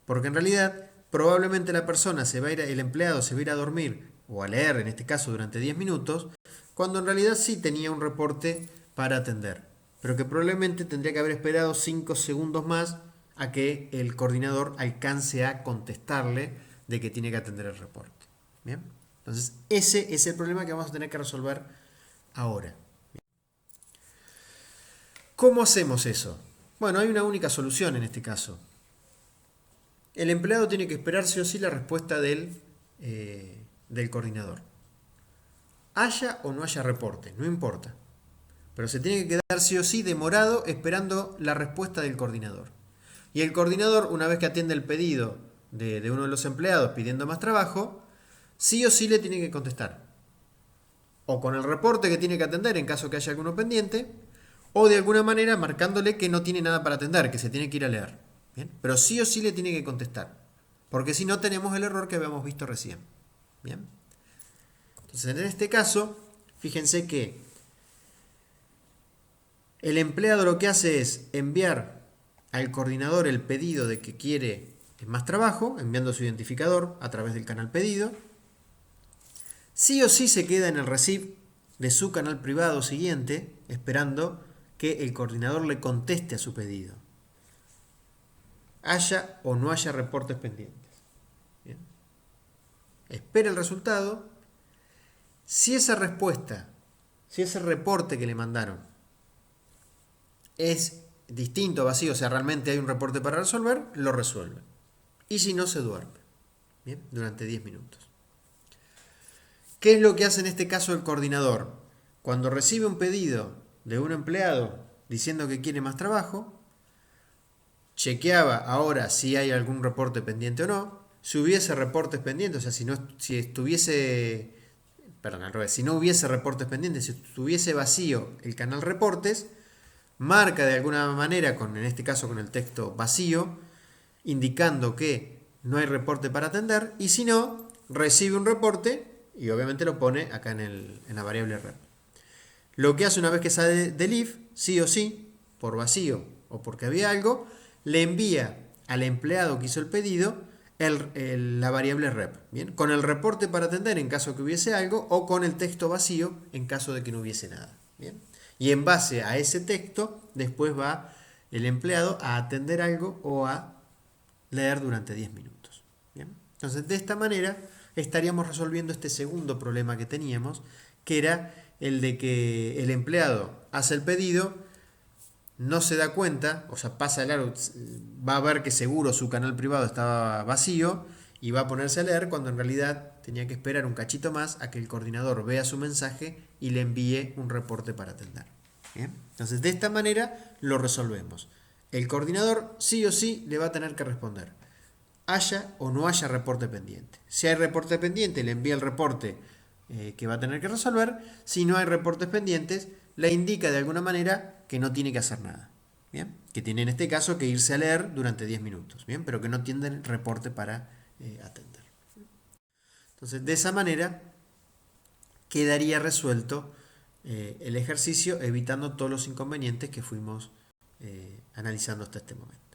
Porque en realidad, probablemente la persona se va a ir, el empleado se va a ir a dormir o a leer, en este caso, durante 10 minutos, cuando en realidad sí tenía un reporte para atender. Pero que probablemente tendría que haber esperado 5 segundos más a que el coordinador alcance a contestarle de que tiene que atender el reporte. ¿Bien? Entonces, ese es el problema que vamos a tener que resolver ahora. ¿Cómo hacemos eso? Bueno, hay una única solución en este caso. El empleado tiene que esperar sí o sí la respuesta del coordinador. Haya o no haya reporte, no importa. Pero se tiene que quedar sí o sí demorado esperando la respuesta del coordinador. Y el coordinador, una vez que atiende el pedido de uno de los empleados pidiendo más trabajo, sí o sí le tiene que contestar. O con el reporte que tiene que atender en caso que haya alguno pendiente, o de alguna manera marcándole que no tiene nada para atender, que se tiene que ir a leer. ¿Bien? Pero sí o sí le tiene que contestar. Porque si no tenemos el error que habíamos visto recién. ¿Bien? Entonces en este caso, fíjense que el empleado lo que hace es enviar al coordinador el pedido de que quiere más trabajo, enviando su identificador a través del canal pedido. Sí o sí se queda en el receive de su canal privado siguiente, esperando que el coordinador le conteste a su pedido. Haya o no haya reportes pendientes. Bien. Espera el resultado. Si esa respuesta, si ese reporte que le mandaron es distinto, vacío, o sea, realmente hay un reporte para resolver, lo resuelve. Y si no, se duerme. Bien, durante 10 minutos. ¿Qué es lo que hace en este caso el coordinador? Cuando recibe un pedido de un empleado diciendo que quiere más trabajo, chequeaba ahora si hay algún reporte pendiente o no. Si hubiese reportes pendientes, o sea, si no hubiese reportes pendientes, si estuviese vacío el canal reportes, marca de alguna manera, en este caso con el texto vacío, indicando que no hay reporte para atender, y si no, recibe un reporte y obviamente lo pone acá en la variable rep. Lo que hace una vez que sale del if, sí o sí, por vacío o porque había algo, le envía al empleado que hizo el pedido la variable rep, ¿bien? Con el reporte para atender en caso que hubiese algo o con el texto vacío en caso de que no hubiese nada. ¿Bien? Y en base a ese texto, después va el empleado a atender algo o a leer durante 10 minutos. ¿Bien? Entonces, de esta manera estaríamos resolviendo este segundo problema que teníamos, que era el de que el empleado hace el pedido, no se da cuenta, o sea, pasa el largo, va a ver que seguro su canal privado estaba vacío y va a ponerse a leer cuando en realidad tenía que esperar un cachito más a que el coordinador vea su mensaje y le envíe un reporte para atender. ¿Bien? Entonces, de esta manera lo resolvemos. El coordinador sí o sí le va a tener que responder, haya o no haya reporte pendiente. Si hay reporte pendiente, le envía el reporte que va a tener que resolver. Si no hay reportes pendientes, le indica de alguna manera que no tiene que hacer nada. ¿Bien? Que tiene en este caso que irse a leer durante 10 minutos, ¿bien? Pero que no tienen reporte para atender. Entonces, de esa manera quedaría resuelto el ejercicio, evitando todos los inconvenientes que fuimos analizando hasta este momento.